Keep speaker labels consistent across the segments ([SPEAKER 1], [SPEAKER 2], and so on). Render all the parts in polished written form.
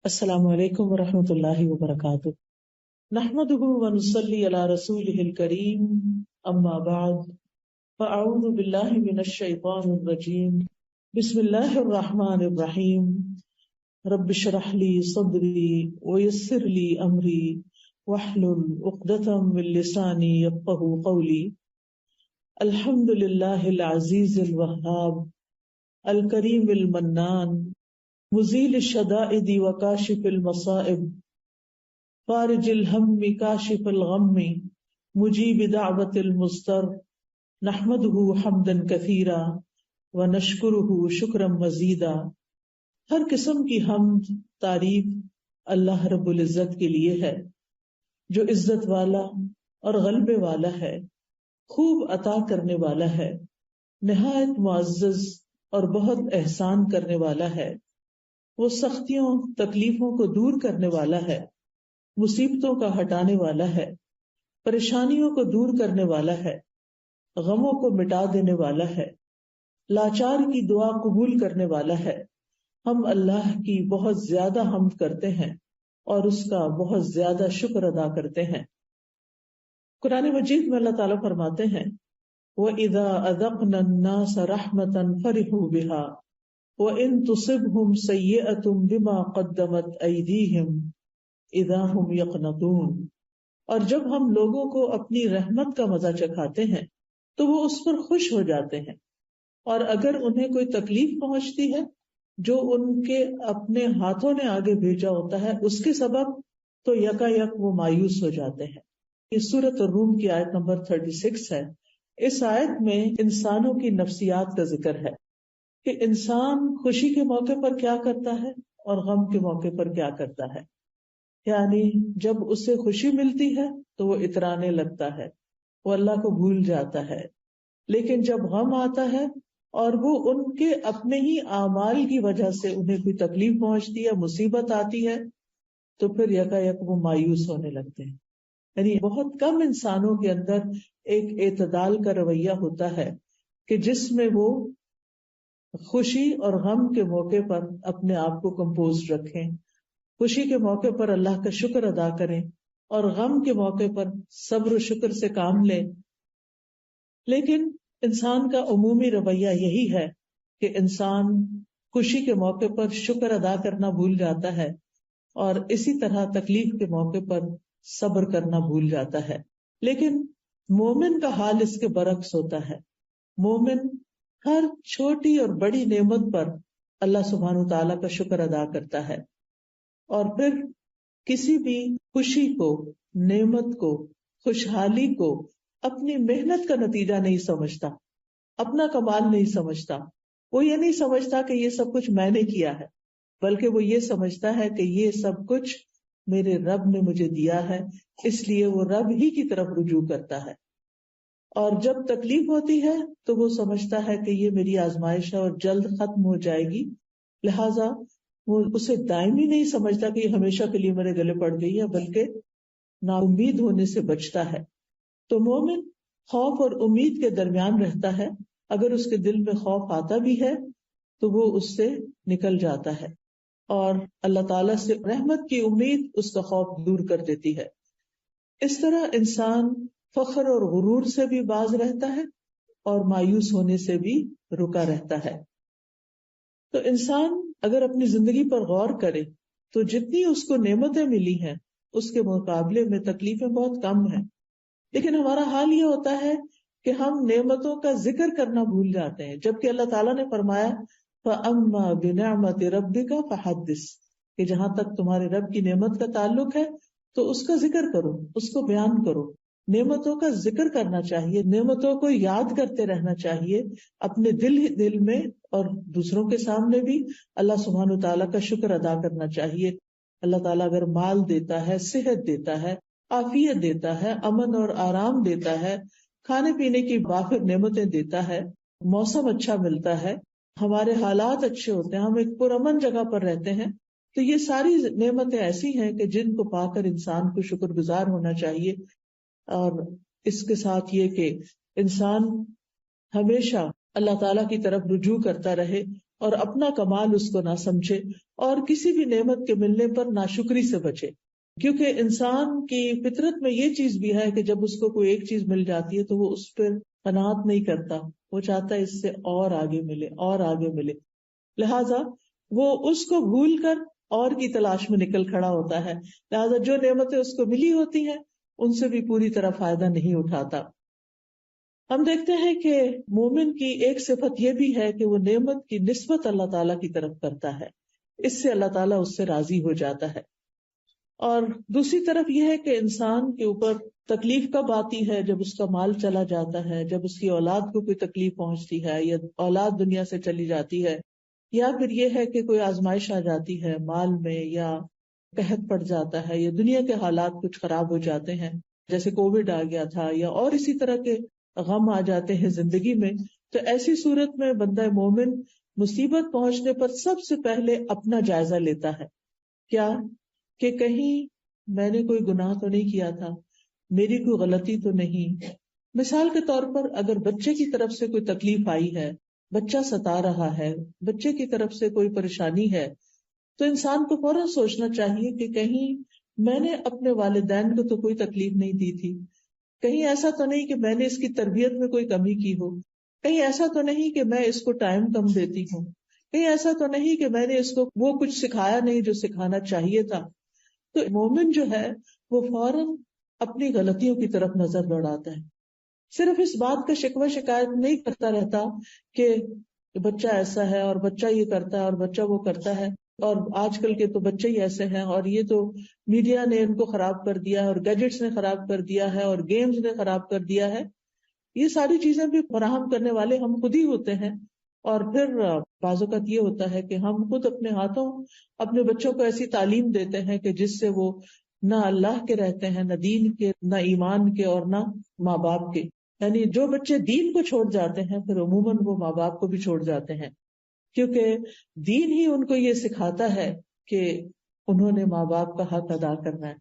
[SPEAKER 1] السلام علیکم ورحمۃ اللہ وبرکاتہ۔ نحمده ونصلی علی رسوله الکریم، اما بعد فاعوذ باللہ من الشیطان الرجیم، بسم اللہ الرحمن الرحیم۔ رب اشرح لی صدری ویسر لی امری واحلل عقدۃ من لسانی یفقهوا قولی۔ الحمد للہ العزیز الوہاب الکریم المنان، مزیل الشدائد وکاشف المصائب، فارج الہم کاشف الغم، مجیب دعوت المضطر، نحمدہ حمدا کثیرا ونشکرہ شکرا مزیدا۔ ہر قسم کی حمد تعریف اللہ رب العزت کے لیے ہے، جو عزت والا اور غلبے والا ہے، خوب عطا کرنے والا ہے، نہایت معزز اور بہت احسان کرنے والا ہے۔ وہ سختیوں تکلیفوں کو دور کرنے والا ہے، مصیبتوں کا ہٹانے والا ہے، پریشانیوں کو دور کرنے والا ہے، غموں کو مٹا دینے والا ہے، لاچار کی دعا قبول کرنے والا ہے۔ ہم اللہ کی بہت زیادہ حمد کرتے ہیں اور اس کا بہت زیادہ شکر ادا کرتے ہیں۔ قرآن مجید میں اللہ تعالیٰ فرماتے ہیں وَإِذَا أَذَقْنَا النَّاسَ رَحْمَةً فَرِحُوا بِهَا وَإِن تُصِبْهُمْ سَيِّئَةٌ بِمَا قَدَّمَتْ أَيْدِيهِمْ إِذَا هُمْ يَقْنَطُونَ۔ اور جب ہم لوگوں کو اپنی رحمت کا مزہ چکھاتے ہیں تو وہ اس پر خوش ہو جاتے ہیں، اور اگر انہیں کوئی تکلیف پہنچتی ہے جو ان کے اپنے ہاتھوں نے آگے بھیجا ہوتا ہے اس کے سبب، تو یکا یک وہ مایوس ہو جاتے ہیں۔ یہ سورۃ الروم کی آیت نمبر 36 ہے۔ اس آیت میں انسانوں کی نفسیات کا ذکر ہے کہ انسان خوشی کے موقع پر کیا کرتا ہے اور غم کے موقع پر کیا کرتا ہے۔ یعنی جب اسے خوشی ملتی ہے تو وہ اترانے لگتا ہے، وہ اللہ کو بھول جاتا ہے، لیکن جب غم آتا ہے اور وہ ان کے اپنے ہی اعمال کی وجہ سے انہیں کوئی تکلیف پہنچتی ہے، مصیبت آتی ہے، تو پھر یکا یک وہ مایوس ہونے لگتے ہیں۔ یعنی بہت کم انسانوں کے اندر ایک اعتدال کا رویہ ہوتا ہے کہ جس میں وہ خوشی اور غم کے موقع پر اپنے آپ کو کمپوز رکھیں، خوشی کے موقع پر اللہ کا شکر ادا کریں اور غم کے موقع پر صبر و شکر سے کام لیں۔ لیکن انسان کا عمومی رویہ یہی ہے کہ انسان خوشی کے موقع پر شکر ادا کرنا بھول جاتا ہے اور اسی طرح تکلیف کے موقع پر صبر کرنا بھول جاتا ہے۔ لیکن مومن کا حال اس کے برعکس ہوتا ہے۔ مومن ہر چھوٹی اور بڑی نعمت پر اللہ سبحانہ وتعالیٰ کا شکر ادا کرتا ہے، اور پھر کسی بھی خوشی کو، نعمت کو، خوشحالی کو اپنی محنت کا نتیجہ نہیں سمجھتا، اپنا کمال نہیں سمجھتا۔ وہ یہ نہیں سمجھتا کہ یہ سب کچھ میں نے کیا ہے، بلکہ وہ یہ سمجھتا ہے کہ یہ سب کچھ میرے رب نے مجھے دیا ہے، اس لیے وہ رب ہی کی طرف رجوع کرتا ہے۔ اور جب تکلیف ہوتی ہے تو وہ سمجھتا ہے کہ یہ میری آزمائش ہے اور جلد ختم ہو جائے گی، لہٰذا وہ اسے دائمی نہیں سمجھتا کہ یہ ہمیشہ کے لیے میرے گلے پڑ گئی ہے، بلکہ نا امید ہونے سے بچتا ہے۔ تو مومن خوف اور امید کے درمیان رہتا ہے۔ اگر اس کے دل میں خوف آتا بھی ہے تو وہ اس سے نکل جاتا ہے، اور اللہ تعالیٰ سے رحمت کی امید اس کا خوف دور کر دیتی ہے۔ اس طرح انسان فخر اور غرور سے بھی باز رہتا ہے اور مایوس ہونے سے بھی رکا رہتا ہے۔ تو انسان اگر اپنی زندگی پر غور کرے تو جتنی اس کو نعمتیں ملی ہیں اس کے مقابلے میں تکلیفیں بہت کم ہیں، لیکن ہمارا حال یہ ہوتا ہے کہ ہم نعمتوں کا ذکر کرنا بھول جاتے ہیں، جبکہ اللہ تعالیٰ نے فرمایا فَأَمَّا بِنِعْمَةِ رَبِّكَ فَحَدِّثْ، کہ جہاں تک تمہارے رب کی نعمت کا تعلق ہے تو اس کا ذکر کرو، اس کو بیان کرو۔ نعمتوں کا ذکر کرنا چاہیے، نعمتوں کو یاد کرتے رہنا چاہیے، اپنے دل میں اور دوسروں کے سامنے بھی اللہ سبحانہ وتعالیٰ کا شکر ادا کرنا چاہیے۔ اللہ تعالیٰ اگر مال دیتا ہے، صحت دیتا ہے، عافیت دیتا ہے، امن اور آرام دیتا ہے، کھانے پینے کی وافر نعمتیں دیتا ہے، موسم اچھا ملتا ہے، ہمارے حالات اچھے ہوتے ہیں، ہم ایک پرامن جگہ پر رہتے ہیں، تو یہ ساری نعمتیں ایسی ہیں کہ جن کو پا کر انسان کو شکر گزار ہونا چاہیے۔ اور اس کے ساتھ یہ کہ انسان ہمیشہ اللہ تعالیٰ کی طرف رجوع کرتا رہے اور اپنا کمال اس کو نہ سمجھے، اور کسی بھی نعمت کے ملنے پر ناشکری سے بچے، کیونکہ انسان کی فطرت میں یہ چیز بھی ہے کہ جب اس کو کوئی ایک چیز مل جاتی ہے تو وہ اس پر قناعت نہیں کرتا، وہ چاہتا ہے اس سے اور آگے ملے اور آگے ملے، لہذا وہ اس کو بھول کر اور کی تلاش میں نکل کھڑا ہوتا ہے، لہذا جو نعمتیں اس کو ملی ہوتی ہیں ان سے بھی پوری طرح فائدہ نہیں اٹھاتا۔ ہم دیکھتے ہیں کہ مومن کی ایک صفت یہ بھی ہے کہ وہ نعمت کی نسبت اللہ تعالیٰ کی طرف کرتا ہے، اس سے اللہ تعالیٰ اس سے راضی ہو جاتا ہے۔ اور دوسری طرف یہ ہے کہ انسان کے اوپر تکلیف کب آتی ہے؟ جب اس کا مال چلا جاتا ہے، جب اس کی اولاد کو کوئی تکلیف پہنچتی ہے، یا اولاد دنیا سے چلی جاتی ہے، یا پھر یہ ہے کہ کوئی آزمائش آ جاتی ہے مال میں، یا قحط پڑ جاتا ہے، یا دنیا کے حالات کچھ خراب ہو جاتے ہیں جیسے کووڈ آ گیا تھا، یا اور اسی طرح کے غم آ جاتے ہیں زندگی میں، تو ایسی صورت میں بندہ مومن مصیبت پہنچنے پر سب سے پہلے اپنا جائزہ لیتا ہے، کیا کہ کہیں میں نے کوئی گناہ تو نہیں کیا تھا، میری کوئی غلطی تو نہیں۔ مثال کے طور پر اگر بچے کی طرف سے کوئی تکلیف آئی ہے، بچہ ستا رہا ہے، بچے کی طرف سے کوئی پریشانی ہے، تو انسان کو فوراً سوچنا چاہیے کہ کہیں میں نے اپنے والدین کو تو کوئی تکلیف نہیں دی تھی، کہیں ایسا تو نہیں کہ میں نے اس کی تربیت میں کوئی کمی کی ہو، کہیں ایسا تو نہیں کہ میں اس کو ٹائم کم دیتی ہوں، کہیں ایسا تو نہیں کہ میں نے اس کو وہ کچھ سکھایا نہیں جو سکھانا چاہیے تھا۔ تو مومن جو ہے وہ فوراً اپنی غلطیوں کی طرف نظر دوڑاتا ہے، صرف اس بات کا شکوہ شکایت نہیں کرتا رہتا کہ بچہ ایسا ہے اور بچہ یہ کرتا ہے اور بچہ وہ کرتا ہے، اور آج کل کے تو بچے ہی ایسے ہیں، اور یہ تو میڈیا نے ان کو خراب کر دیا ہے، اور گیجٹس نے خراب کر دیا ہے، اور گیمز نے خراب کر دیا ہے۔ یہ ساری چیزیں بھی فراہم کرنے والے ہم خود ہی ہوتے ہیں، اور پھر بعض اوقات یہ ہوتا ہے کہ ہم خود اپنے ہاتھوں اپنے بچوں کو ایسی تعلیم دیتے ہیں کہ جس سے وہ نہ اللہ کے رہتے ہیں، نہ دین کے، نہ ایمان کے، اور نہ ماں باپ کے۔ یعنی جو بچے دین کو چھوڑ جاتے ہیں پھر عموماً وہ ماں باپ کو بھی چھوڑ جاتے ہیں، کیونکہ دین ہی ان کو یہ سکھاتا ہے کہ انہوں نے ماں باپ کا حق ادا کرنا ہے۔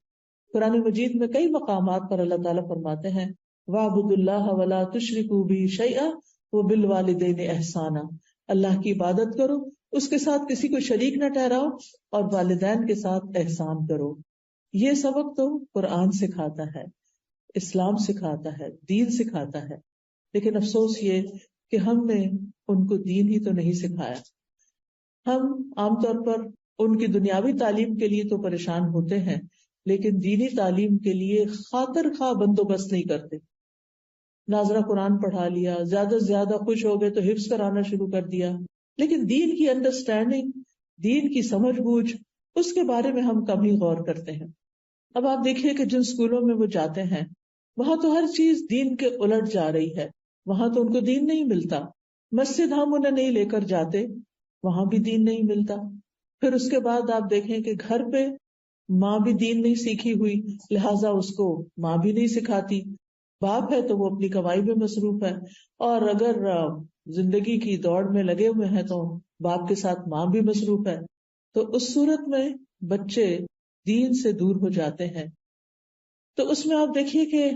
[SPEAKER 1] قرآن مجید میں کئی مقامات پر اللہ تعالیٰ فرماتے ہیں وَاعْبُدُوا اللَّهَ وَلَا تُشْرِكُوا بِهِ شَيْئًا وَبِالْوَالِدَيْنِ إِحْسَانًا، اللہ کی عبادت کرو، اس کے ساتھ کسی کو شریک نہ ٹھہراؤ، اور والدین کے ساتھ احسان کرو۔ یہ سبق تو قرآن سکھاتا ہے، اسلام سکھاتا ہے، دین سکھاتا ہے، لیکن افسوس یہ کہ ہم نے ان کو دین ہی تو نہیں سکھایا۔ ہم عام طور پر ان کی دنیاوی تعلیم کے لیے تو پریشان ہوتے ہیں، لیکن دینی تعلیم کے لیے خاطر خواہ بندوبست نہیں کرتے۔ ناظرہ قرآن پڑھا لیا، زیادہ سے زیادہ خوش ہو گئے تو حفظ کرانا شروع کر دیا، لیکن دین کی انڈرسٹینڈنگ، دین کی سمجھ بوجھ، اس کے بارے میں ہم کم ہی غور کرتے ہیں۔ اب آپ دیکھیے کہ جن اسکولوں میں وہ جاتے ہیں وہاں تو ہر چیز دین کے الٹ جا رہی ہے، وہاں تو ان کو دین نہیں ملتا۔ مسجد ہم انہیں نہیں لے کر جاتے، وہاں بھی دین نہیں ملتا۔ پھر اس کے بعد آپ دیکھیں کہ گھر پہ ماں بھی دین نہیں سیکھی ہوئی، لہٰذا اس کو ماں بھی نہیں سکھاتی، باپ ہے تو وہ اپنی کمائی میں مصروف ہے، اور اگر زندگی کی دوڑ میں لگے ہوئے ہیں تو باپ کے ساتھ ماں بھی مصروف ہے، تو اس صورت میں بچے دین سے دور ہو جاتے ہیں۔ تو اس میں آپ دیکھیے کہ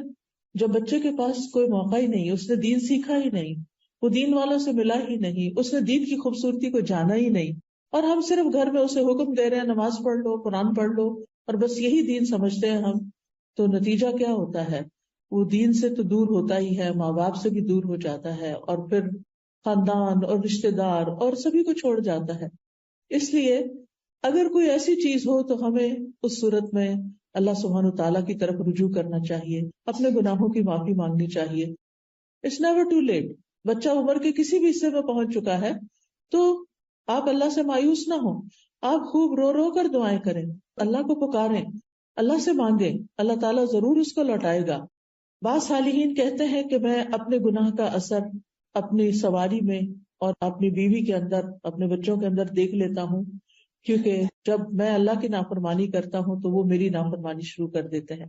[SPEAKER 1] جب بچے کے پاس کوئی موقع ہی نہیں، اس نے دین سیکھا ہی نہیں، وہ دین والوں سے ملا ہی نہیں، اس نے دین کی خوبصورتی کو جانا ہی نہیں، اور ہم صرف گھر میں اسے حکم دے رہے ہیں نماز پڑھ لو، قرآن پڑھ لو، اور بس یہی دین سمجھتے ہیں ہم، تو نتیجہ کیا ہوتا ہے؟ وہ دین سے تو دور ہوتا ہی ہے، ماں باپ سے بھی دور ہو جاتا ہے، اور پھر خاندان اور رشتے دار اور سبھی کو چھوڑ جاتا ہے۔ اس لیے اگر کوئی ایسی چیز ہو تو ہمیں اس صورت میں اللہ سبحانہ تعالیٰ کی طرف رجوع کرنا چاہیے، اپنے گناہوں کی معافی مانگنی چاہیے۔ It's never too late. بچہ عمر کے کسی بھی حصے میں پہنچ چکا ہے تو آپ اللہ سے مایوس نہ ہوں، آپ خوب رو رو کر دعائیں کریں، اللہ کو پکاریں، اللہ سے مانگیں، اللہ تعالیٰ ضرور اس کو لوٹائے گا۔ بعض صالحین کہتے ہیں کہ میں اپنے گناہ کا اثر اپنی سواری میں اور اپنی بیوی کے اندر، اپنے بچوں کے اندر دیکھ لیتا ہوں، کیونکہ جب میں اللہ کی نافرمانی کرتا ہوں تو وہ میری نافرمانی شروع کر دیتے ہیں،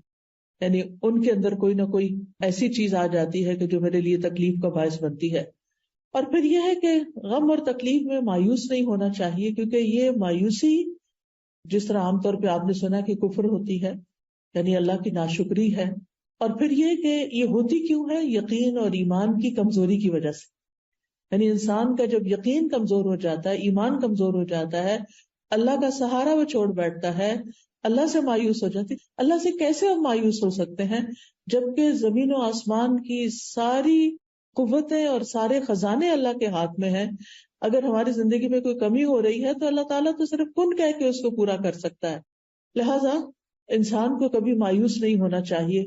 [SPEAKER 1] یعنی ان کے اندر کوئی نہ کوئی ایسی چیز آ جاتی ہے کہ جو میرے لیے تکلیف کا باعث بنتی ہے۔ اور پھر یہ ہے کہ غم اور تکلیف میں مایوس نہیں ہونا چاہیے، کیونکہ یہ مایوسی جس طرح عام طور پہ آپ نے سنا کہ کفر ہوتی ہے، یعنی اللہ کی ناشکری ہے، اور پھر یہ کہ یہ ہوتی کیوں ہے؟ یقین اور ایمان کی کمزوری کی وجہ سے۔ یعنی انسان کا جب یقین کمزور ہو جاتا ہے، ایمان کمزور ہو جاتا ہے، اللہ کا سہارا وہ چھوڑ بیٹھتا ہے، اللہ سے مایوس ہو جاتی. اللہ سے کیسے ہم مایوس ہو سکتے ہیں جبکہ زمین و آسمان کی ساری قوتیں اور سارے خزانے اللہ کے ہاتھ میں ہیں. اگر ہماری زندگی میں کوئی کمی ہو رہی ہے تو اللہ تعالیٰ تو صرف کن کہہ کے اس کو پورا کر سکتا ہے. لہذا انسان کو کبھی مایوس نہیں ہونا چاہیے.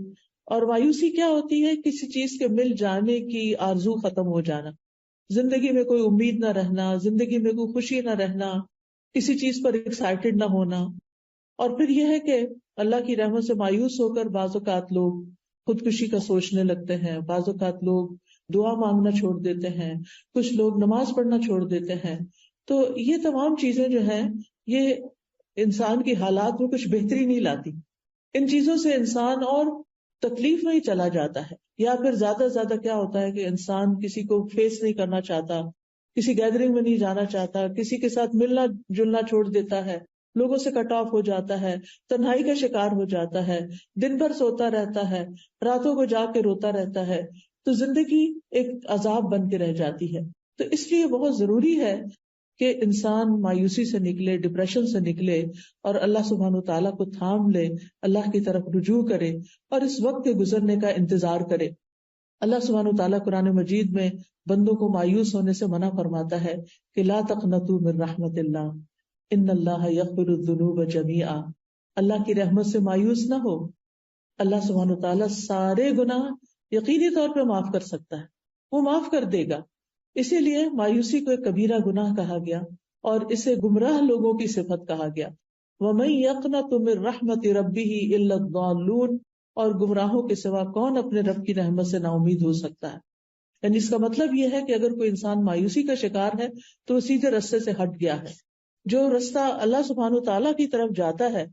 [SPEAKER 1] اور مایوسی کیا ہوتی ہے؟ کسی چیز کے مل جانے کی آرزو ختم ہو جانا، زندگی میں کوئی امید نہ رہنا، زندگی میں کوئی خوشی نہ رہنا، کسی چیز پر ایکسائٹڈ نہ ہونا. اور پھر یہ ہے کہ اللہ کی رحمت سے مایوس ہو کر بعض اوقات لوگ خودکشی کا سوچنے لگتے ہیں، بعض اوقات لوگ دعا مانگنا چھوڑ دیتے ہیں، کچھ لوگ نماز پڑھنا چھوڑ دیتے ہیں. تو یہ تمام چیزیں جو ہیں یہ انسان کی حالات میں کچھ بہتری نہیں لاتی. ان چیزوں سے انسان اور تکلیف میں ہی چلا جاتا ہے. یا پھر زیادہ سے زیادہ کیا ہوتا ہے کہ انسان کسی کو فیس نہیں کرنا چاہتا، کسی گیدرنگ میں نہیں جانا چاہتا، کسی کے ساتھ ملنا جلنا چھوڑ دیتا ہے، لوگوں سے کٹ آف ہو جاتا ہے، تنہائی کا شکار ہو جاتا ہے، دن بھر سوتا رہتا ہے، راتوں کو جا کے روتا رہتا ہے. تو زندگی ایک عذاب بن کے رہ جاتی ہے. تو اس لیے بہت ضروری ہے کہ انسان مایوسی سے نکلے، ڈپریشن سے نکلے اور اللہ سبحانہ وتعالیٰ کو تھام لے، اللہ کی طرف رجوع کرے اور اس وقت کے گزرنے کا انتظار کرے. اللہ سبحانہ وتعالیٰ قرآن مجید میں بندوں کو مایوس ہونے سے منع فرماتا ہے کہ لا تقنطوا من رحمت اللہ ان اللہ یغفر الذنوب جميعا. اللہ کی رحمت سے مایوس نہ ہو. اللہ سبحانہ وتعالیٰ سارے گناہ یقینی طور پہ معاف کر سکتا ہے، وہ معاف کر دے گا. اسی لیے مایوسی کو ایک کبیرہ گناہ کہا گیا اور اسے گمراہ لوگوں کی صفت کہا گیا. وَمَن يَقْنَطُ مِن رَحْمَتِ رَبِّهِ إِلَّا الضَّالُّونَ. اور گمراہوں کے سوا کون اپنے رب کی رحمت سے نا امید ہو سکتا ہے. یعنی اس کا مطلب یہ ہے کہ اگر کوئی انسان مایوسی کا شکار ہے تو وہ سیدھے رستے سے ہٹ گیا ہے. جو رستہ اللہ سبحانہ تعالیٰ کی طرف جاتا ہے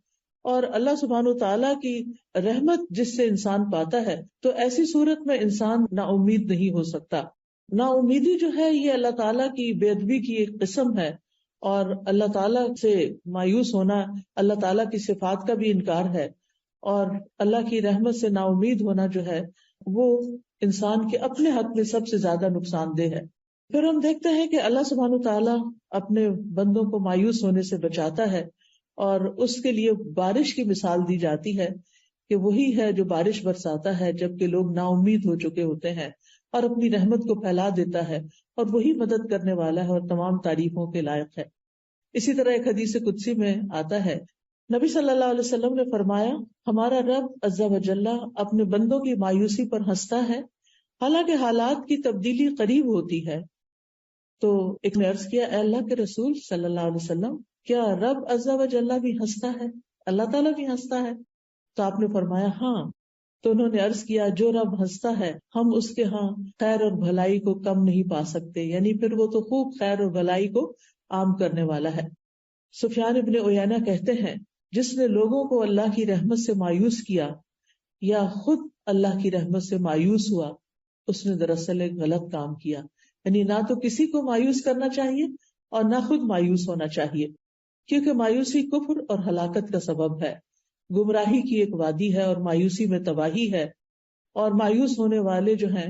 [SPEAKER 1] اور اللہ سبحانہ تعالیٰ کی رحمت جس سے انسان پاتا ہے، تو ایسی صورت میں انسان نا امید نہیں ہو سکتا. نا امیدی جو ہے یہ اللہ تعالیٰ کی بے ادبی کی ایک قسم ہے، اور اللہ تعالیٰ سے مایوس ہونا اللہ تعالیٰ کی صفات کا بھی انکار ہے. اور اللہ کی رحمت سے نا امید ہونا جو ہے وہ انسان کے اپنے حق میں سب سے زیادہ نقصان دہ ہے. پھر ہم دیکھتے ہیں کہ اللہ سبحانہ تعالیٰ اپنے بندوں کو مایوس ہونے سے بچاتا ہے، اور اس کے لیے بارش کی مثال دی جاتی ہے کہ وہی ہے جو بارش برساتا ہے جبکہ لوگ نا امید ہو چکے ہوتے ہیں، اور اپنی رحمت کو پھیلا دیتا ہے، اور وہی مدد کرنے والا ہے اور تمام تعریفوں کے لائق ہے. اسی طرح ایک حدیث قدسی میں آتا ہے، نبی صلی اللہ علیہ وسلم نے فرمایا، ہمارا رب عز و جل اپنے بندوں کی مایوسی پر ہنستا ہے حالانکہ حالات کی تبدیلی قریب ہوتی ہے. تو ایک نے عرض کیا، اے اللہ کے رسول صلی اللہ علیہ وسلم، کیا رب عز و جل بھی ہنستا ہے؟ اللہ تعالیٰ بھی ہنستا ہے؟ تو آپ نے فرمایا ہاں. تو انہوں نے عرض کیا، جو رب ہنستا ہے ہم اس کے ہاں خیر اور بھلائی کو کم نہیں پا سکتے، یعنی پھر وہ تو خوب خیر اور بھلائی کو عام کرنے والا ہے. سفیان ابن عیینہ کہتے ہیں، جس نے لوگوں کو اللہ کی رحمت سے مایوس کیا یا خود اللہ کی رحمت سے مایوس ہوا، اس نے دراصل ایک غلط کام کیا. یعنی نہ تو کسی کو مایوس کرنا چاہیے اور نہ خود مایوس ہونا چاہیے، کیونکہ مایوسی کفر اور ہلاکت کا سبب ہے، گمراہی کی ایک وادی ہے اور مایوسی میں تباہی ہے. اور مایوس ہونے والے جو ہیں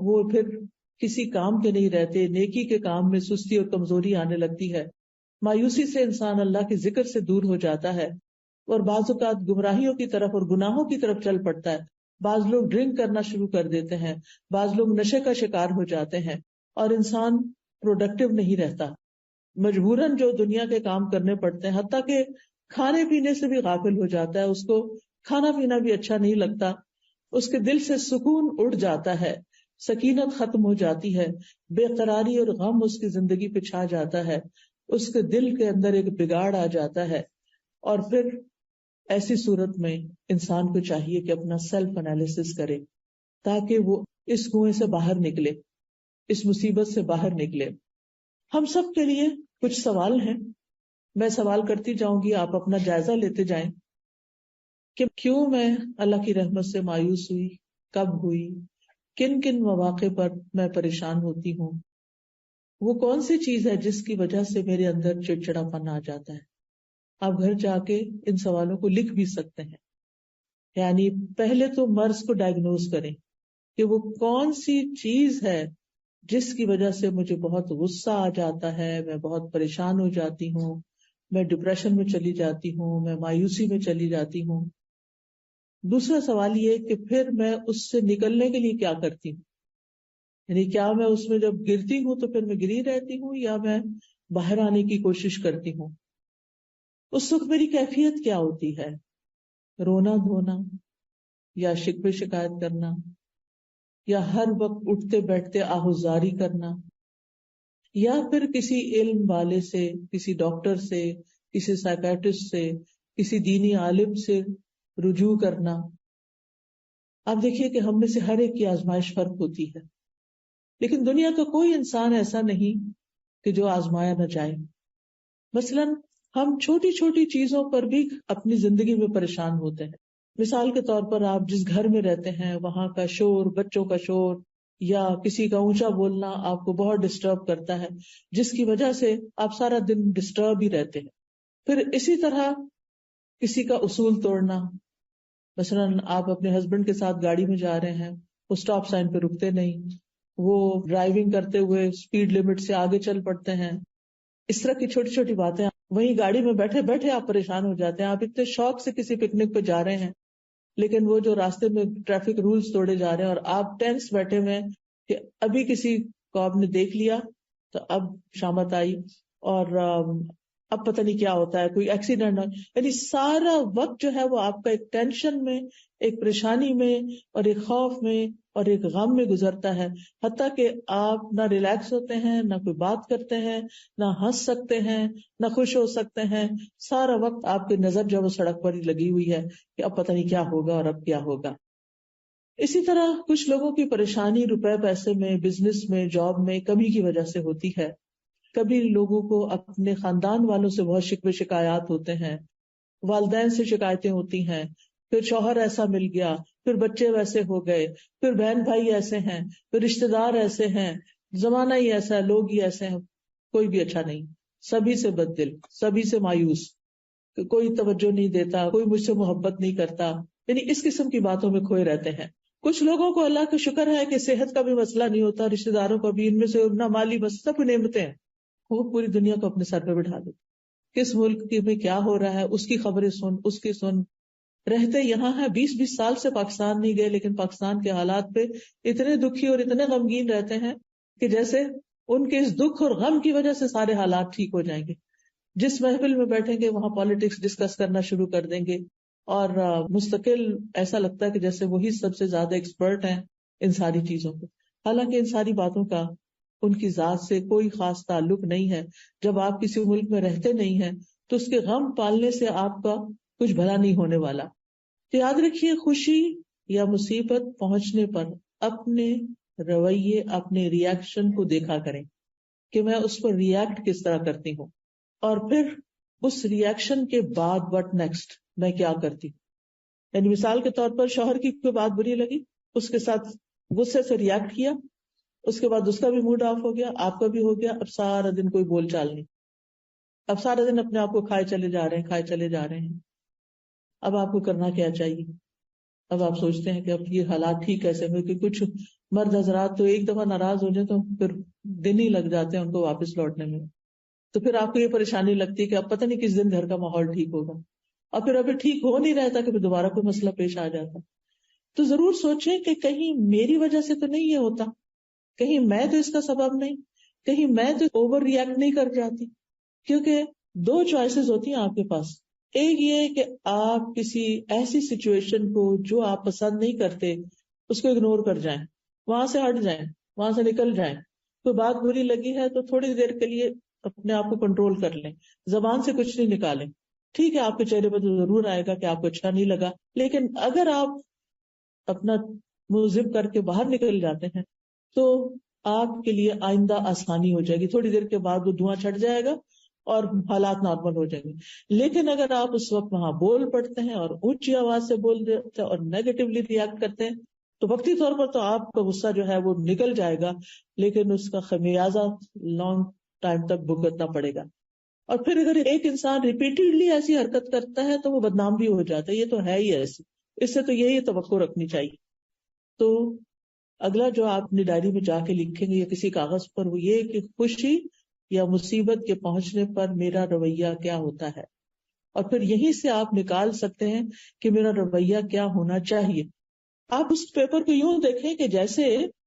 [SPEAKER 1] وہ پھر کسی کام کے نہیں رہتے، نیکی کے کام میں سستی اور کمزوری آنے لگتی ہے. مایوسی سے انسان اللہ کے ذکر سے دور ہو جاتا ہے اور بعض اوقات گمراہیوں کی طرف اور گناہوں کی طرف چل پڑتا ہے. بعض لوگ ڈرنک کرنا شروع کر دیتے ہیں، بعض لوگ نشے کا شکار ہو جاتے ہیں، اور انسان پروڈکٹیو نہیں رہتا، مجبوراً جو دنیا کے کام کرنے پڑتے ہیں، حتیٰ کہ کھانے پینے سے بھی غافل ہو جاتا ہے، اس کو کھانا پینا بھی اچھا نہیں لگتا، اس کے دل سے سکون اڑ جاتا ہے، سکینت ختم ہو جاتی ہے، بے قراری اور غم اس کی زندگی پہ چھا جاتا ہے، اس کے دل کے اندر ایک بگاڑ آ جاتا ہے. اور پھر ایسی صورت میں انسان کو چاہیے کہ اپنا سیلف انالیسس کرے تاکہ وہ اس کنویں سے باہر نکلے، اس مصیبت سے باہر نکلے. ہم سب کے لیے کچھ سوال ہیں، میں سوال کرتی جاؤں گی، آپ اپنا جائزہ لیتے جائیں کہ کیوں میں اللہ کی رحمت سے مایوس ہوئی، کب ہوئی، کن کن مواقع پر میں پریشان ہوتی ہوں، وہ کون سی چیز ہے جس کی وجہ سے میرے اندر چڑچڑا پن آ جاتا ہے. آپ گھر جا کے ان سوالوں کو لکھ بھی سکتے ہیں. یعنی پہلے تو مرض کو ڈائگنوز کریں کہ وہ کون سی چیز ہے جس کی وجہ سے مجھے بہت غصہ آ جاتا ہے، میں بہت پریشان ہو جاتی ہوں، میں ڈپریشن میں چلی جاتی ہوں، میں مایوسی میں چلی جاتی ہوں۔ دوسرا سوال یہ کہ پھر میں اس سے نکلنے کے لیے کیا کرتی ہوں، یعنی کیا میں اس میں جب گرتی ہوں تو پھر میں گری رہتی ہوں یا میں باہر آنے کی کوشش کرتی ہوں؟ اس وقت میری کیفیت کیا ہوتی ہے؟ رونا دھونا، یا شکوے شکایت کرنا، یا ہر وقت اٹھتے بیٹھتے آہوزاری کرنا، یا پھر کسی علم والے سے، کسی ڈاکٹر سے، کسی سائیکیٹرسٹ سے، کسی دینی عالم سے رجوع کرنا۔ آپ دیکھیے کہ ہم میں سے ہر ایک کی آزمائش فرق ہوتی ہے، لیکن دنیا کا کوئی انسان ایسا نہیں کہ جو آزمایا نہ جائے۔ مثلاً ہم چھوٹی چھوٹی چیزوں پر بھی اپنی زندگی میں پریشان ہوتے ہیں۔ مثال کے طور پر آپ جس گھر میں رہتے ہیں وہاں کا شور، بچوں کا شور یا کسی کا اونچا بولنا آپ کو بہت ڈسٹرب کرتا ہے، جس کی وجہ سے آپ سارا دن ڈسٹرب ہی رہتے ہیں۔ پھر اسی طرح کسی کا اصول توڑنا، مثلاً آپ اپنے ہسبینڈ کے ساتھ گاڑی میں جا رہے ہیں، وہ اسٹاپ سائن پہ رکتے نہیں، وہ ڈرائیونگ کرتے ہوئے اسپیڈ لمٹ سے آگے چل پڑتے ہیں، اس طرح کی چھوٹی چھوٹی باتیں۔ وہیں گاڑی میں بیٹھے بیٹھے آپ پریشان ہو جاتے ہیں، آپ اتنے شوق سے کسی پکنک پہ جا رہے ہیں لیکن وہ جو راستے میں ٹریفک رولز توڑے جا رہے ہیں اور آپ ٹینس بیٹھے ہوئے ہیں کہ ابھی کسی کو آپ نے دیکھ لیا تو اب شامت آئی اور اب پتہ نہیں کیا ہوتا ہے، کوئی ایکسیڈنٹ ہو، یعنی سارا وقت جو ہے وہ آپ کا ایک ٹینشن میں، ایک پریشانی میں اور ایک خوف میں اور ایک غم میں گزرتا ہے، حتیٰ کہ آپ نہ ریلیکس ہوتے ہیں، نہ کوئی بات کرتے ہیں، نہ ہنس سکتے ہیں، نہ خوش ہو سکتے ہیں۔ سارا وقت آپ کی نظر جو وہ سڑک پر ہی لگی ہوئی ہے کہ اب پتہ نہیں کیا ہوگا اور اب کیا ہوگا۔ اسی طرح کچھ لوگوں کی پریشانی روپے پیسے میں، بزنس میں، جاب میں کمی کی وجہ سے ہوتی ہے۔ کبھی لوگوں کو اپنے خاندان والوں سے بہت شکوے شکایات ہوتے ہیں، والدین سے شکایتیں ہوتی ہیں، پھر شوہر ایسا مل گیا، پھر بچے ویسے ہو گئے، پھر بہن بھائی ایسے ہیں، پھر رشتہ دار ایسے ہیں، زمانہ ہی ایسا ہے، لوگ ہی ایسے ہیں، کوئی بھی اچھا نہیں، سبھی سے بد دل، سبھی سے مایوس، کوئی توجہ نہیں دیتا، کوئی مجھ سے محبت نہیں کرتا، یعنی اس قسم کی باتوں میں کھوئے رہتے ہیں۔ کچھ لوگوں کو اللہ کا شکر ہے کہ صحت کا بھی مسئلہ نہیں ہوتا، رشتہ داروں کا بھی، ان میں سے نہ مالی بس سب نعمتیں ہیں، وہ پوری دنیا کو اپنے سر پہ بٹھا دے۔ کس ملک میں کیا ہو رہا ہے اس کی خبریں سن، اس کی سن، رہتے یہاں ہے 20 سال سے پاکستان نہیں گئے لیکن پاکستان کے حالات پہ اتنے دکھی اور اتنے غمگین رہتے ہیں کہ جیسے ان کے اس دکھ اور غم کی وجہ سے سارے حالات ٹھیک ہو جائیں گے۔ جس محفل میں بیٹھیں گے وہاں پالیٹکس ڈسکس کرنا شروع کر دیں گے اور مستقل ایسا لگتا ہے کہ جیسے وہی سب سے زیادہ ایکسپرٹ ہیں ان ساری چیزوں پہ، حالانکہ ان ساری باتوں کا ان کی ذات سے کوئی خاص تعلق نہیں ہے۔ جب آپ کسی ملک میں رہتے نہیں ہیں تو اس کے غم پالنے سے آپ کا کچھ بھلا نہیں ہونے والا۔ تو یاد رکھیے، خوشی یا مصیبت پہنچنے پر اپنے رویے، اپنے ری ایکشن کو دیکھا کریں کہ میں اس پر ری ایکٹ کس طرح کرتی ہوں، اور پھر اس ری ایکشن کے بعد وٹ نیکسٹ، میں کیا کرتی ہوں۔ یعنی مثال کے طور پر شوہر کی کوئی بات بری لگی، اس کے ساتھ غصے سے ری ایکٹ کیا، اس کے بعد اس کا بھی موڈ آف ہو گیا، آپ کا بھی ہو گیا، اب سارا دن کوئی بول چال نہیں، اب سارا دن اپنے آپ کو کھائے چلے جا رہے ہیں۔ اب آپ کو کرنا کیا چاہیے؟ اب آپ سوچتے ہیں کہ اب یہ حالات ٹھیک کیسے ہوئے، کہ کچھ مرد حضرات تو ایک دفعہ ناراض ہو جائے تو پھر دن ہی لگ جاتے ہیں ان کو واپس لوٹنے میں، تو پھر آپ کو یہ پریشانی لگتی ہے کہ اب پتہ نہیں کس دن گھر کا ماحول ٹھیک ہوگا، اور پھر ابھی ٹھیک ہو نہیں رہتا کہ پھر دوبارہ کوئی مسئلہ پیش آ جاتا۔ تو ضرور سوچیں کہ کہیں میری وجہ سے تو نہیں یہ ہوتا، کہیں میں تو اس کا سبب نہیں، کہیں میں تو اوور ری ایکٹ نہیں کر جاتی۔ کیونکہ دو چوائسز ہوتی ہیں آپ کے پاس، ایک یہ کہ آپ کسی ایسی سچویشن کو جو آپ پسند نہیں کرتے اس کو اگنور کر جائیں، وہاں سے ہٹ جائیں، وہاں سے نکل جائیں۔ کوئی بات بری لگی ہے تو تھوڑی دیر کے لیے اپنے آپ کو کنٹرول کر لیں، زبان سے کچھ نہیں نکالیں۔ ٹھیک ہے آپ کے چہرے پہ تو ضرور آئے گا کہ آپ کو اچھا نہیں لگا، لیکن اگر آپ اپنا منہ زپ کر کے باہر نکل جاتے ہیں تو آپ کے لیے آئندہ آسانی ہو جائے گی، تھوڑی دیر کے بعد وہ دھواں چھٹ جائے گا اور حالات نارمل ہو جائیں گے۔ لیکن اگر آپ اس وقت وہاں بول پڑتے ہیں اور اونچی آواز سے بول دیتے ہیں اور نیگیٹولی ری ایکٹ کرتے ہیں تو وقتی طور پر تو آپ کا غصہ جو ہے وہ نکل جائے گا، لیکن اس کا خمیازہ لانگ ٹائم تک بھگتنا پڑے گا۔ اور پھر اگر ایک انسان ریپیٹڈلی ایسی حرکت کرتا ہے تو وہ بدنام بھی ہو جاتا ہے، یہ تو ہے ہی ایسی، اس سے تو یہی توقع رکھنی چاہیے۔ تو اگلا جو آپ اپنی ڈائری میں جا کے لکھیں گے یا کسی کاغذ پر، وہ یہ کہ خوشی یا مصیبت کے پہنچنے پر میرا رویہ کیا ہوتا ہے، اور پھر یہیں سے آپ نکال سکتے ہیں کہ میرا رویہ کیا ہونا چاہیے. آپ اس پیپر کو یوں دیکھیں کہ جیسے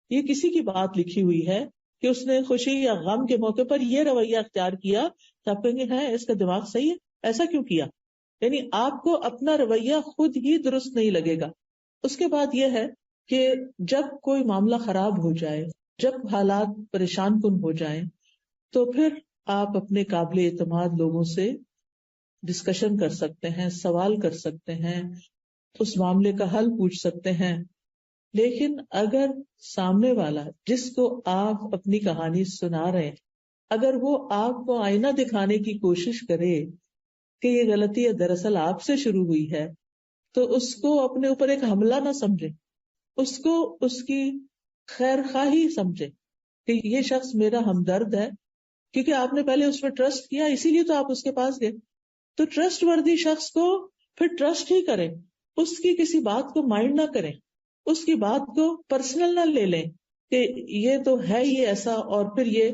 [SPEAKER 1] یہ کسی کی بات لکھی ہوئی ہے کہ اس نے خوشی یا غم کے موقع پر یہ رویہ اختیار کیا، تو آپ کہیں گے ہے اس کا دماغ صحیح ہے، ایسا کیوں کیا؟ یعنی آپ کو اپنا رویہ خود ہی درست نہیں لگے گا. اس کے بعد یہ ہے کہ جب کوئی معاملہ خراب ہو جائے، جب حالات پریشان کن ہو جائیں، تو پھر آپ اپنے قابل اعتماد لوگوں سے ڈسکشن کر سکتے ہیں، سوال کر سکتے ہیں، اس معاملے کا حل پوچھ سکتے ہیں. لیکن اگر سامنے والا جس کو آپ اپنی کہانی سنا رہے ہیں، اگر وہ آپ کو آئینہ دکھانے کی کوشش کرے کہ یہ غلطی ہے دراصل آپ سے شروع ہوئی ہے، تو اس کو اپنے اوپر ایک حملہ نہ سمجھے، اس کو اس کی خیر خواہی سمجھے کہ یہ شخص میرا ہمدرد ہے، کیونکہ آپ نے پہلے اس پر ٹرسٹ کیا، اسی لیے تو آپ اس کے پاس گئے. تو ٹرسٹ وردی شخص کو پھر ٹرسٹ ہی کریں، اس کی کسی بات کو مائنڈ نہ کریں، اس کی بات کو پرسنل نہ لے لیں کہ یہ تو ہے یہ ایسا. اور پھر یہ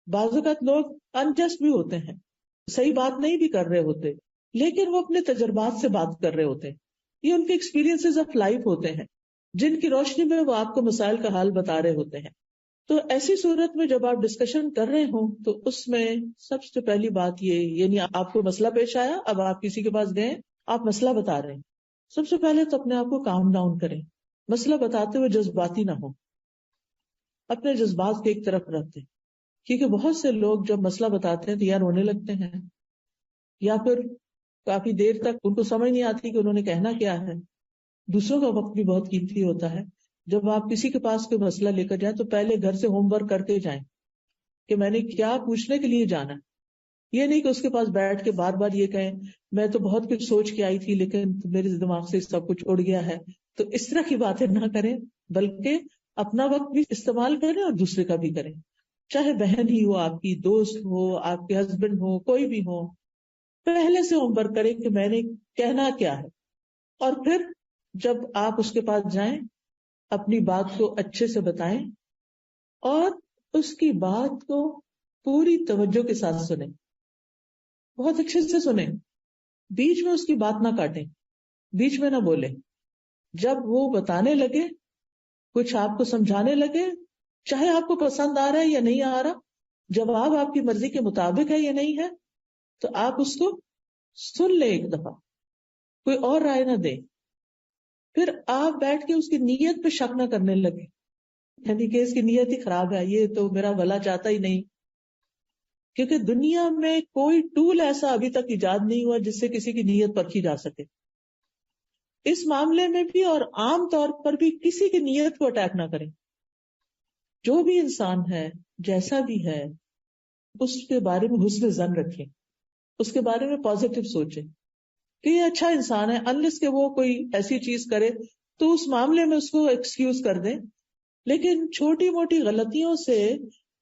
[SPEAKER 1] بعض اوقات لوگ انجسٹ بھی ہوتے ہیں، صحیح بات نہیں بھی کر رہے ہوتے، لیکن وہ اپنے تجربات سے بات کر رہے ہوتے ہیں، یہ ان کے ایکسپیرینسز آف لائف ہوتے ہیں جن کی روشنی میں وہ آپ کو مسائل کا حل بتا رہے ہوتے ہیں. تو ایسی صورت میں جب آپ ڈسکشن کر رہے ہوں تو اس میں سب سے پہلی بات یہ، یعنی آپ کو مسئلہ پیش آیا، اب آپ کسی کے پاس گئے، آپ مسئلہ بتا رہے ہیں، سب سے پہلے تو اپنے آپ کو کام ڈاؤن کریں. مسئلہ بتاتے ہوئے جذباتی نہ ہو، اپنے جذبات کو ایک طرف رکھ دیں، کیونکہ بہت سے لوگ جب مسئلہ بتاتے ہیں تو یا رونے لگتے ہیں، یا پھر کافی دیر تک ان کو سمجھ نہیں آتی کہ انہوں نے کہنا کیا ہے. دوسروں کا وقت بھی بہت قیمتی ہوتا ہے. جب آپ کسی کے پاس کوئی مسئلہ لے کر جائیں تو پہلے گھر سے ہوم ورک کر کے جائیں کہ میں نے کیا پوچھنے کے لیے جانا. یہ نہیں کہ اس کے پاس بیٹھ کے بار بار یہ کہیں میں تو بہت کچھ سوچ کے آئی تھی لیکن میرے دماغ سے سب کچھ اڑ گیا ہے. تو اس طرح کی باتیں نہ کریں، بلکہ اپنا وقت بھی استعمال کریں اور دوسرے کا بھی کریں، چاہے بہن ہی ہو، آپ کی دوست ہو، آپ کے ہسبینڈ ہو، کوئی بھی ہو. پہلے سے ہوم ورک کریں کہ میں نے کہنا کیا ہے، اور پھر جب آپ اس کے پاس جائیں اپنی بات کو اچھے سے بتائیں اور اس کی بات کو پوری توجہ کے ساتھ سنیں، بہت اچھے سے سنیں، بیچ میں اس کی بات نہ کاٹیں، بیچ میں نہ بولیں. جب وہ بتانے لگے، کچھ آپ کو سمجھانے لگے، چاہے آپ کو پسند آ رہا ہے یا نہیں آ رہا، جواب آپ کی مرضی کے مطابق ہے یا نہیں ہے، تو آپ اس کو سن لیں ایک دفعہ، کوئی اور رائے نہ دیں. پھر آپ بیٹھ کے اس کی نیت پہ شک نہ کرنے لگے، یعنی کہ اس کی نیت ہی خراب ہے، یہ تو میرا بھلا چاہتا ہی نہیں. کیونکہ دنیا میں کوئی ٹول ایسا ابھی تک ایجاد نہیں ہوا جس سے کسی کی نیت پرکھی جا سکے. اس معاملے میں بھی اور عام طور پر بھی کسی کی نیت کو اٹیک نہ کریں. جو بھی انسان ہے، جیسا بھی ہے، اس کے بارے میں حسن ظن رکھیں، اس کے بارے میں پازیٹو سوچیں کہ یہ اچھا انسان ہے. انلیس کہ وہ کوئی ایسی چیز کرے تو اس معاملے میں اس کو ایکسکیوز کر دیں، لیکن چھوٹی موٹی غلطیوں سے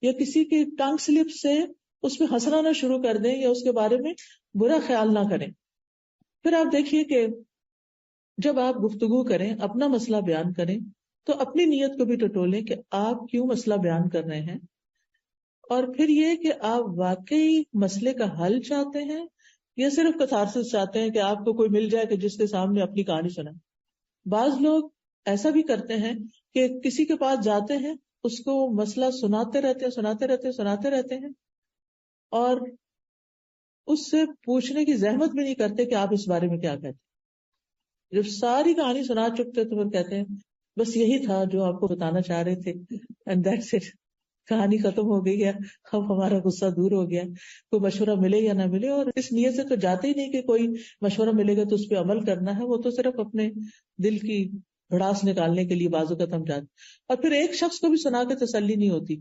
[SPEAKER 1] یا کسی کی ٹنگ سلپ سے اس میں ہنسنا نہ شروع کر دیں یا اس کے بارے میں برا خیال نہ کریں. پھر آپ دیکھیے کہ جب آپ گفتگو کریں، اپنا مسئلہ بیان کریں، تو اپنی نیت کو بھی ٹٹولیں کہ آپ کیوں مسئلہ بیان کر رہے ہیں، اور پھر یہ کہ آپ واقعی مسئلے کا حل چاہتے ہیں یا صرف کتھارسس چاہتے ہیں کہ آپ کو کوئی مل جائے کہ جس کے سامنے اپنی کہانی سنائے. بعض لوگ ایسا بھی کرتے ہیں کہ کسی کے پاس جاتے ہیں، اس کو مسئلہ سناتے رہتے ہیں اور اس سے پوچھنے کی زحمت بھی نہیں کرتے کہ آپ اس بارے میں کیا کہتے ہیں. جب ساری کہانی سنا چکتے تو پھر کہتے ہیں بس یہی تھا جو آپ کو بتانا چاہ رہے تھے، اینڈ دیٹس اٹ، کہانی ختم ہو گئی ہے، اب ہمارا غصہ دور ہو گیا. کوئی مشورہ ملے یا نہ ملے، اور اس نیت سے تو جاتے ہی نہیں کہ کوئی مشورہ ملے گا تو اس پہ عمل کرنا ہے، وہ تو صرف اپنے دل کی بھڑاس نکالنے کے لیے بعض اوقات ہم جاتے. اور پھر ایک شخص کو بھی سنا کے تسلی نہیں ہوتی،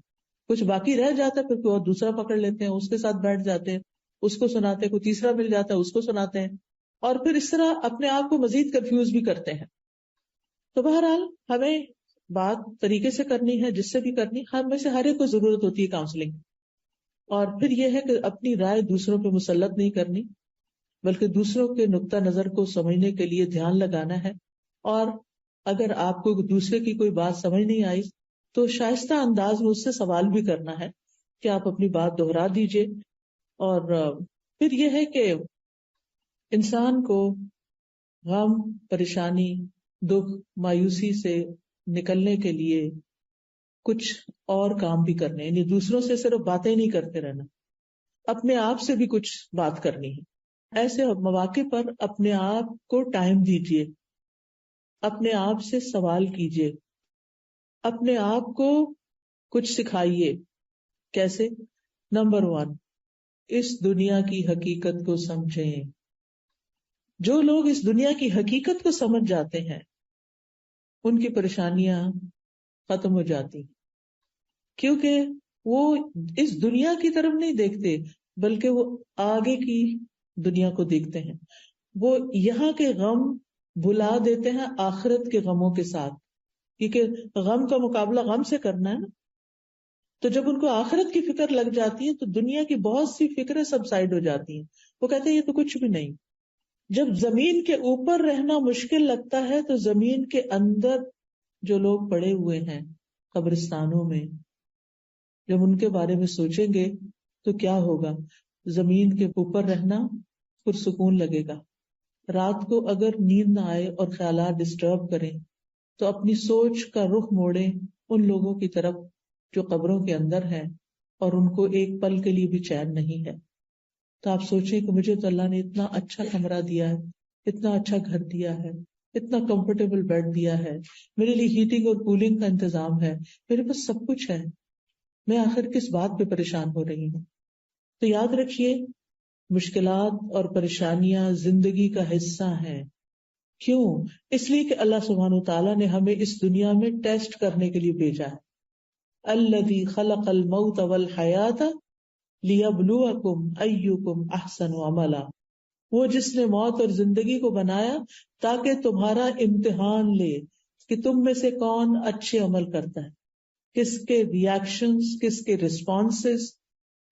[SPEAKER 1] کچھ باقی رہ جاتا ہے، پھر کوئی اور دوسرا پکڑ لیتے ہیں، اس کے ساتھ بیٹھ جاتے ہیں، اس کو سناتے ہیں، کوئی تیسرا مل جاتا ہے، اس کو سناتے ہیں، اور پھر اس طرح اپنے آپ کو مزید کنفیوز بھی کرتے ہیں. تو بہرحال ہمیں بات طریقے سے کرنی ہے، جس سے بھی کرنی، ہم میں سے ہر ایک کو ضرورت ہوتی ہے کاؤنسلنگ. اور پھر یہ ہے کہ اپنی رائے دوسروں پہ مسلط نہیں کرنی، بلکہ دوسروں کے نقطہ نظر کو سمجھنے کے لیے دھیان لگانا ہے اور اگر آپ کو دوسرے کی کوئی بات سمجھ نہیں آئی تو شائستہ انداز میں اس سے سوال بھی کرنا ہے کہ آپ اپنی بات دہرا دیجئے. اور پھر یہ ہے کہ انسان کو غم، پریشانی، دکھ، مایوسی سے نکلنے کے لیے کچھ اور کام بھی کرنے، یعنی دوسروں سے صرف باتیں نہیں کرتے رہنا، اپنے آپ سے بھی کچھ بات کرنی ہے. ایسے مواقع پر اپنے آپ کو ٹائم دیجیے، اپنے آپ سے سوال کیجیے، اپنے آپ کو کچھ سکھائیے. کیسے؟ نمبر 1، اس دنیا کی حقیقت کو سمجھیں. جو لوگ اس دنیا کی حقیقت کو سمجھ جاتے ہیں ان کی پریشانیاں ختم ہو جاتی، کیونکہ وہ اس دنیا کی طرف نہیں دیکھتے بلکہ وہ آگے کی دنیا کو دیکھتے ہیں. وہ یہاں کے غم بھلا دیتے ہیں آخرت کے غموں کے ساتھ، کیونکہ غم کا مقابلہ غم سے کرنا ہے نا. تو جب ان کو آخرت کی فکر لگ جاتی ہے تو دنیا کی بہت سی فکریں سب سائڈ ہو جاتی ہیں. وہ کہتے ہیں یہ تو کچھ بھی نہیں. جب زمین کے اوپر رہنا مشکل لگتا ہے تو زمین کے اندر جو لوگ پڑے ہوئے ہیں قبرستانوں میں، جب ان کے بارے میں سوچیں گے تو کیا ہوگا؟ زمین کے اوپر رہنا پرسکون لگے گا. رات کو اگر نیند نہ آئے اور خیالات ڈسٹرب کریں تو اپنی سوچ کا رخ موڑیں ان لوگوں کی طرف جو قبروں کے اندر ہیں اور ان کو ایک پل کے لیے بھی چین نہیں ہے. تو آپ سوچیں کہ مجھے تو اللہ نے اتنا اچھا کمرہ دیا ہے، اتنا اچھا گھر دیا ہے، اتنا کمفرٹیبل بیڈ دیا ہے، میرے لیے ہیٹنگ اور کولنگ کا انتظام ہے، میرے پاس سب کچھ ہے، میں آخر کس بات پہ پریشان ہو رہی ہوں؟ تو یاد رکھیے مشکلات اور پریشانیاں زندگی کا حصہ ہیں. کیوں؟ اس لیے کہ اللہ سبحانہ وتعالیٰ نے ہمیں اس دنیا میں ٹیسٹ کرنے کے لیے بھیجا ہے. الذی خلق الموت والحیات لیبلوکم ایکم احسن عملا. وہ جس نے موت اور زندگی کو بنایا تاکہ تمہارا امتحان لے کہ تم میں سے کون اچھے عمل کرتا ہے، کس کے ریاکشنز، کس کے رسپانسز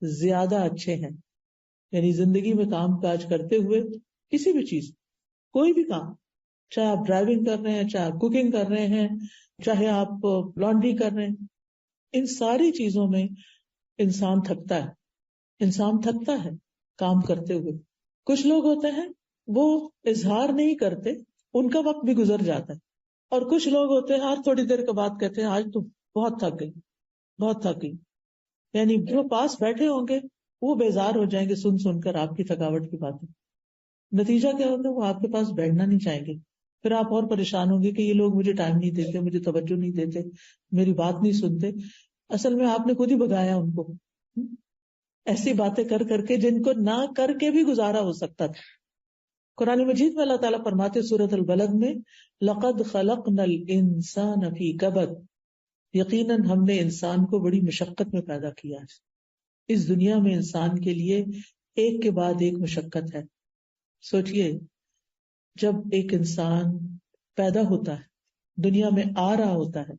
[SPEAKER 1] زیادہ اچھے ہیں. یعنی زندگی میں کام کاج کرتے ہوئے کسی بھی چیز، کوئی بھی کام، چاہے آپ ڈرائیونگ کر رہے ہیں، چاہے آپ کوکنگ کر رہے ہیں، چاہے آپ لانڈری کر رہے ہیں، ان ساری چیزوں میں انسان تھکتا ہے کام کرتے ہوئے. کچھ لوگ ہوتے ہیں وہ اظہار نہیں کرتے، ان کا وقت بھی گزر جاتا ہے، اور کچھ لوگ ہوتے ہیں ہر تھوڑی دیر کے بعد کہتے ہیں آج تو بہت تھک گئی. یعنی جو پاس بیٹھے ہوں گے وہ بیزار ہو جائیں گے سن کر آپ کی تھکاوٹ کی باتیں. نتیجہ کیا ہوگا؟ وہ آپ کے پاس بیٹھنا نہیں چاہیں گے. پھر آپ اور پریشان ہوں گے کہ یہ لوگ مجھے ٹائم نہیں دیتے، مجھے توجہ نہیں دیتے، میری بات نہیں سنتے. اصل میں آپ نے خود ہی بگایا ان کو ایسی باتیں کر کر کے جن کو نہ کر کے بھی گزارا ہو سکتا تھا. قرآن مجید میں اللہ تعالیٰ فرماتے سورۃ البلد میں لقد خلقنا الانسان فی کبد، یقیناً ہم نے انسان کو بڑی مشقت میں پیدا کیا ہے. اس دنیا میں انسان کے لیے ایک کے بعد ایک مشقت ہے. سوچئے جب ایک انسان پیدا ہوتا ہے، دنیا میں آ رہا ہوتا ہے،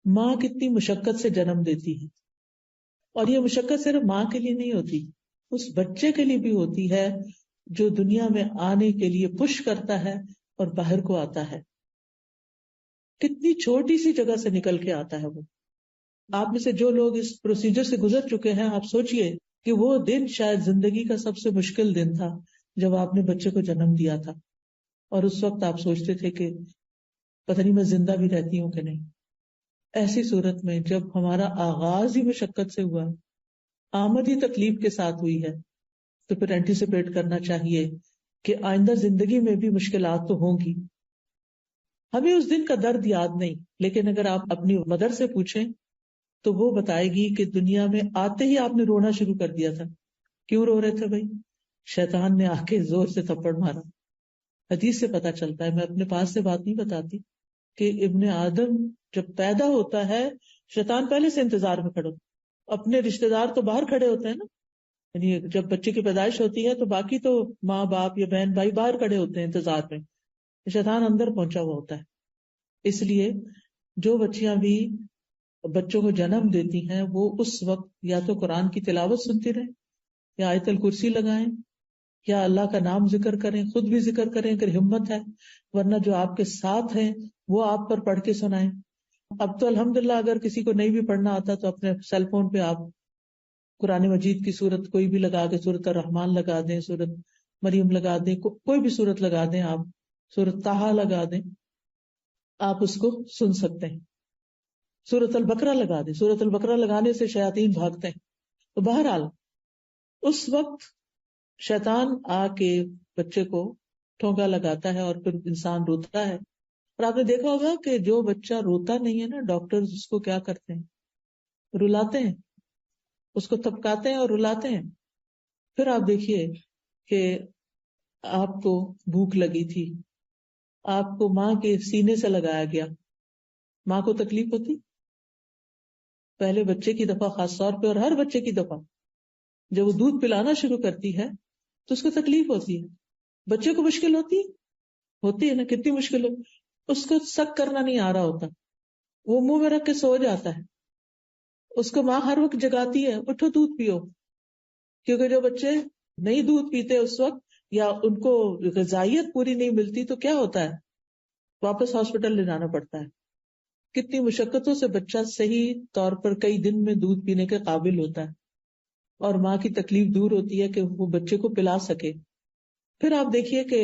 [SPEAKER 1] ماں کتنی مشقت سے جنم دیتی ہے، اور یہ مشقت صرف ماں کے لیے نہیں ہوتی، اس بچے کے لیے بھی ہوتی ہے جو دنیا میں آنے کے لیے پش کرتا ہے اور باہر کو آتا ہے. کتنی چھوٹی سی جگہ سے نکل کے آتا ہے وہ. آپ میں سے جو لوگ اس پروسیجر سے گزر چکے ہیں، آپ سوچئے کہ وہ دن شاید زندگی کا سب سے مشکل دن تھا جب آپ نے بچے کو جنم دیا تھا، اور اس وقت آپ سوچتے تھے کہ پتہ نہیں میں زندہ بھی رہتی ہوں کہ نہیں. ایسی صورت میں جب ہمارا آغاز ہی مشقت سے ہوا، آمد ہی تکلیف کے ساتھ ہوئی ہے، تو پھر اینٹیسپیٹ کرنا چاہیے کہ آئندہ زندگی میں بھی مشکلات تو ہوں گی. ہمیں اس دن کا درد یاد نہیں، لیکن اگر آپ اپنی مدر سے پوچھیں تو وہ بتائے گی کہ دنیا میں آتے ہی آپ نے رونا شروع کر دیا تھا. کیوں رو رہے تھے بھائی؟ شیطان نے آ کے زور سے تھپڑ مارا. حدیث سے پتا چلتا ہے، میں اپنے پاس سے بات نہیں بتاتی، کہ ابن آدم جب پیدا ہوتا ہے شیطان پہلے سے انتظار میں کھڑا. اپنے رشتے دار تو باہر کھڑے ہوتے ہیں نا، یعنی جب بچے کی پیدائش ہوتی ہے تو باقی تو ماں باپ یا بہن بھائی باہر کھڑے ہوتے ہیں انتظار میں، شیطان اندر پہنچا ہوا ہوتا ہے. اس لیے جو بچیاں بھی بچوں کو جنم دیتی ہیں وہ اس وقت یا تو قرآن کی تلاوت سنتی رہیں یا آیت الکرسی لگائیں یا اللہ کا نام ذکر کریں، خود بھی ذکر کریں اگر ہمت ہے، ورنہ جو آپ کے ساتھ ہیں وہ آپ پر پڑھ کے سنائیں. اب تو الحمدللہ اگر کسی کو نہیں بھی پڑھنا آتا تو اپنے سیل فون پہ آپ قرآن مجید کی سورت کوئی بھی لگا کے، سورت الرحمن لگا دیں، سورت مریم لگا دیں، کوئی بھی سورت لگا دیں، آپ سورت طٰہٰ لگا دیں، آپ اس کو سن سکتے ہیں. سورت البقرہ لگا دیں، سورت البقرہ لگانے سے شیاطین بھاگتے ہیں. تو بہرحال اس وقت شیطان آ کے بچے کو ٹھونکا لگاتا ہے اور پھر انسان روتا ہے. اور آپ نے دیکھا ہوگا کہ جو بچہ روتا نہیں ہے نا، ڈاکٹر اس کو کیا کرتے ہیں؟ رلاتے ہیں، اس کو تھپکاتے ہیں اور رلاتے ہیں. پھر آپ دیکھیے کہ آپ کو بھوک لگی تھی، آپ کو ماں کے سینے سے لگایا گیا، ماں کو تکلیف ہوتی؟ پہلے بچے کی دفعہ خاص طور پہ، اور ہر بچے کی دفعہ جب وہ دودھ پلانا شروع کرتی ہے تو اس کو تکلیف ہوتی ہے. بچے کو مشکل ہوتی ہے نا، کتنی مشکل ہو. اس کو سک کرنا نہیں آ رہا ہوتا، وہ منہ میں رکھ کے سو جاتا ہے، اس کو ماں ہر وقت جگاتی ہے، اٹھو دودھ پیو. کیونکہ جو بچے نہیں دودھ پیتے اس وقت، یا ان کو غذائیت پوری نہیں ملتی، تو کیا ہوتا ہے؟ واپس ہاسپٹل لے جانا پڑتا ہے. کتنی مشقتوں سے بچہ صحیح طور پر کئی دن میں دودھ پینے کے قابل ہوتا ہے، اور ماں کی تکلیف دور ہوتی ہے کہ وہ بچے کو پلا سکے. پھر آپ دیکھیے کہ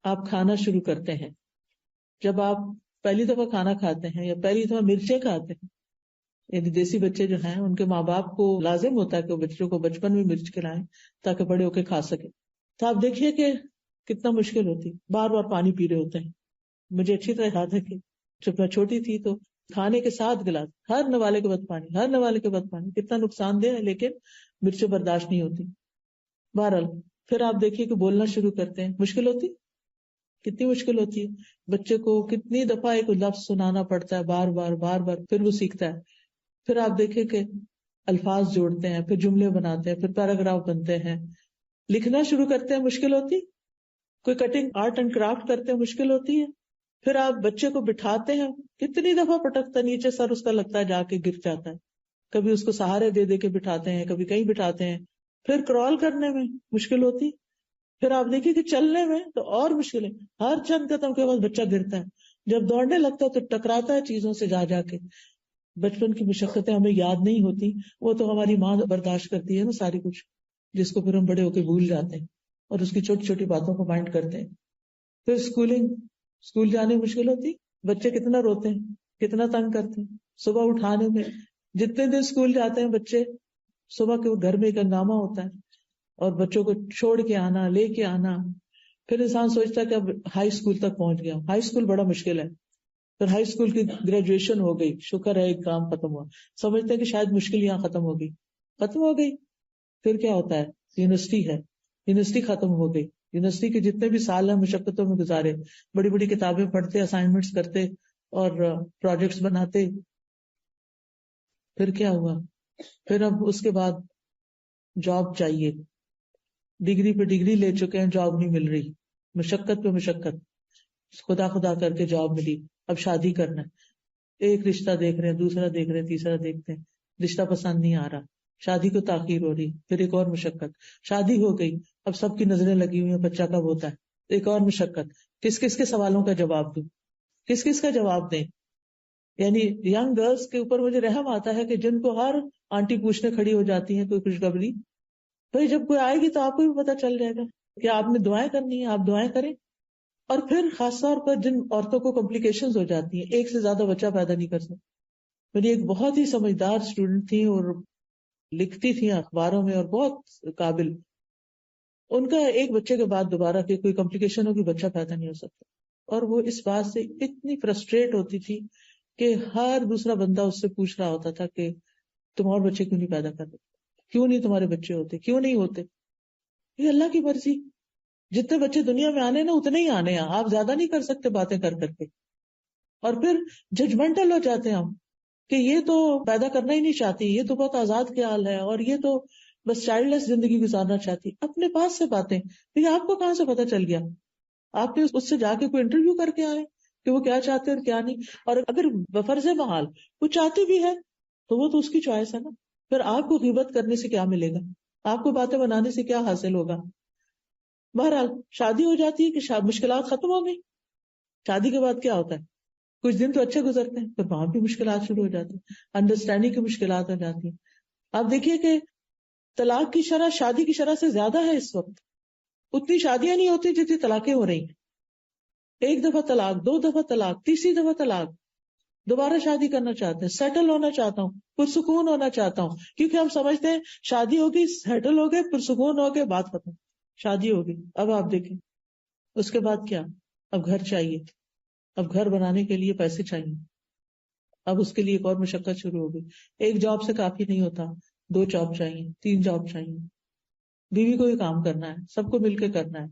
[SPEAKER 1] آپ کھانا شروع کرتے ہیں. جب آپ پہلی دفعہ کھانا کھاتے ہیں یا پہلی دفعہ مرچیں کھاتے ہیں، یعنی دیسی بچے جو ہیں ان کے ماں باپ کو لازم ہوتا ہے کہ بچوں کو بچپن میں مرچ کھلائیں تاکہ بڑے ہو کے کھا سکیں. تو آپ دیکھیے کہ کتنا مشکل ہوتی، بار بار پانی پی رہے ہوتے ہیں. مجھے اچھی طرح یاد ہے کہ جب میں چھوٹی تھی تو کھانے کے 7 گلاس، ہر نوالے کے بعد پانی، ہر نوالے کے بعد پانی. کتنا نقصان دہ ہے، لیکن مرچیں برداشت نہیں ہوتی. بہرحال پھر آپ دیکھیے کہ بولنا شروع کرتے ہیں، مشکل ہوتی، کتنی مشکل ہوتی ہے. بچے کو کتنی دفعہ ایک لفظ سنانا پڑتا ہے، بار بار بار بار، پھر وہ سیکھتا ہے. پھر آپ دیکھیں کہ الفاظ جوڑتے ہیں، پھر جملے بناتے ہیں، پھر پیراگراف بنتے ہیں. لکھنا شروع کرتے ہیں، مشکل ہوتی. کوئی کٹنگ آرٹ اینڈ کرافٹ کرتے ہیں، مشکل ہوتی ہے. پھر آپ بچے کو بٹھاتے ہیں، کتنی دفعہ پٹکتا نیچے، سر اس کا لگتا ہے جا کے گر جاتا ہے. کبھی اس کو سہارے دے دے کے بٹھاتے ہیں، کبھی کہیں بٹھاتے ہیں. پھر کرال کرنے میں مشکل ہوتی. پھر آپ دیکھیے کہ چلنے میں تو اور مشکل ہے، ہر چند قدم کے بعد بچہ گرتا ہے. جب دوڑنے لگتا ہے تو ٹکراتا ہے چیزوں سے جا جا کے. بچپن کی مشقتیں ہمیں یاد نہیں ہوتی، وہ تو ہماری ماں برداشت کرتی ہے نا ساری کچھ، جس کو پھر ہم بڑے ہو کے بھول جاتے ہیں اور اس کی چھوٹی چھوٹی باتوں کو مائنڈ کرتے ہیں. پھر اسکول جانے میں مشکل ہوتی. بچے کتنا روتے ہیں، کتنا تنگ کرتے ہیں. صبح اٹھانے میں، جتنے دن اسکول جاتے ہیں بچے، صبح کے گھر میں ایک ہنگامہ ہوتا ہے، اور بچوں کو چھوڑ کے آنا، لے کے آنا. پھر انسان سوچتا ہے کہ اب ہائی اسکول تک پہنچ گیا. ہائی اسکول بڑا مشکل ہے. پھر ہائی اسکول کی گریجویشن ہو گئی، شکر ہے ایک کام ختم ہوا. سمجھتے ہیں کہ شاید مشکل یہاں ختم ہو گئی. پھر کیا ہوتا ہے؟ یونیورسٹی ہے، یونیورسٹی ختم ہو گئی. یونیورسٹی کے جتنے بھی سال ہیں مشقتوں میں گزارے، بڑی بڑی کتابیں پڑھتے، اسائنمنٹس کرتے اور پروجیکٹس بناتے. پھر کیا ہوا؟ پھر اب اس کے بعد جاب چاہیے، ڈگری پہ ڈگری لے چکے ہیں، جاب نہیں مل رہی، مشقت پہ مشقت، خدا خدا کر کے جاب ملی. اب شادی کرنا ہے، ایک رشتہ دیکھ رہے ہیں، دوسرا دیکھ رہے ہیں، تیسرا دیکھتے ہیں، رشتہ پسند نہیں آ رہا، شادی کو تاخیر ہو رہی. پھر ایک اور مشقت، شادی ہو گئی، اب سب کی نظریں لگی ہوئی ہیں بچہ کب ہوتا ہے. ایک اور مشقت، کس کس کے سوالوں کا جواب دوں، کس کس کا جواب دیں. یعنی ینگ گرلس کے اوپر مجھے رحم آتا ہے کہ جن کو ہر آنٹی پوچھنے کھڑی ہو جاتی ہیں کوئی خوشخبری. بھائی جب کوئی آئے گی تو آپ کو بھی پتا چل جائے گا کہ آپ نے دعائیں کرنی ہیں، آپ دعائیں کریں. اور پھر خاص طور پر جن عورتوں کو کمپلیکیشنز ہو جاتی ہیں، ایک سے زیادہ بچہ پیدا نہیں کر سکتی. میری ایک بہت ہی سمجھدار اسٹوڈنٹ تھی اور لکھتی تھی اخباروں میں اور بہت قابل. ان کا ایک بچے کے بعد دوبارہ کہ کوئی کمپلیکیشن ہو کہ بچہ پیدا نہیں ہو سکتا، اور وہ اس بات سے اتنی فرسٹریٹ ہوتی تھی کہ ہر دوسرا بندہ اس سے پوچھ رہا ہوتا تھا کہ تم اور بچے کیوں نہیں پیدا کر رہے، کیوں نہیں تمہارے بچے ہوتے، کیوں نہیں ہوتے. یہ اللہ کی مرضی، جتنے بچے دنیا میں آنے نا اتنے ہی آنے ہیں، آپ زیادہ نہیں کر سکتے باتیں کر کر کے. اور پھر ججمنٹل ہو جاتے ہیں ہم کہ یہ تو پیدا کرنا ہی نہیں چاہتی، یہ تو بہت آزاد خیال ہے، اور یہ تو بس چائلڈ لیس زندگی گزارنا چاہتی. اپنے پاس سے باتیں، لیکن آپ کو کہاں سے پتا چل گیا؟ آپ نے اس سے جا کے کوئی انٹرویو کر کے آئے کہ وہ کیا چاہتے ہیں اور کیا نہیں. اور اگر بفرض محال وہ چاہتی بھی ہے تو وہ تو اس کی چوائس ہے نا. پھر آپ کو غیبت کرنے سے کیا ملے گا؟ آپ کو باتیں بنانے سے کیا حاصل ہوگا؟ بہرحال شادی ہو جاتی ہے کہ مشکلات ختم ہو گئی. شادی کے بعد کیا ہوتا ہے؟ کچھ دن تو اچھے گزرتے ہیں، پھر وہاں بھی مشکلات شروع ہو جاتی ہیں، انڈرسٹینڈنگ کی مشکلات ہو جاتی ہیں. آپ دیکھیے کہ طلاق کی شرح شادی کی شرح سے زیادہ ہے اس وقت. اتنی شادیاں نہیں ہوتی جتنی طلاقیں ہو رہی ہیں. ایک دفعہ طلاق، 2 دفعہ طلاق، تیسری دفعہ طلاق. دوبارہ شادی کرنا چاہتے ہیں، سیٹل ہونا چاہتا ہوں، پرسکون ہونا چاہتا ہوں، کیونکہ ہم سمجھتے ہیں شادی ہوگی، سیٹل ہو گئے، پرسکون ہو گئے، بات ختم. شادی ہوگی، اب آپ دیکھیں اس کے بعد کیا؟ اب گھر چاہیے، اب گھر بنانے کے لیے پیسے چاہیے، اب اس کے لیے ایک اور مشقت شروع ہو گئی. ایک جاب سے کافی نہیں ہوتا، 2 جاب چاہیے، 3 جاب چاہیے. بیوی کو بھی کام کرنا ہے، سب کو مل کے کرنا ہے.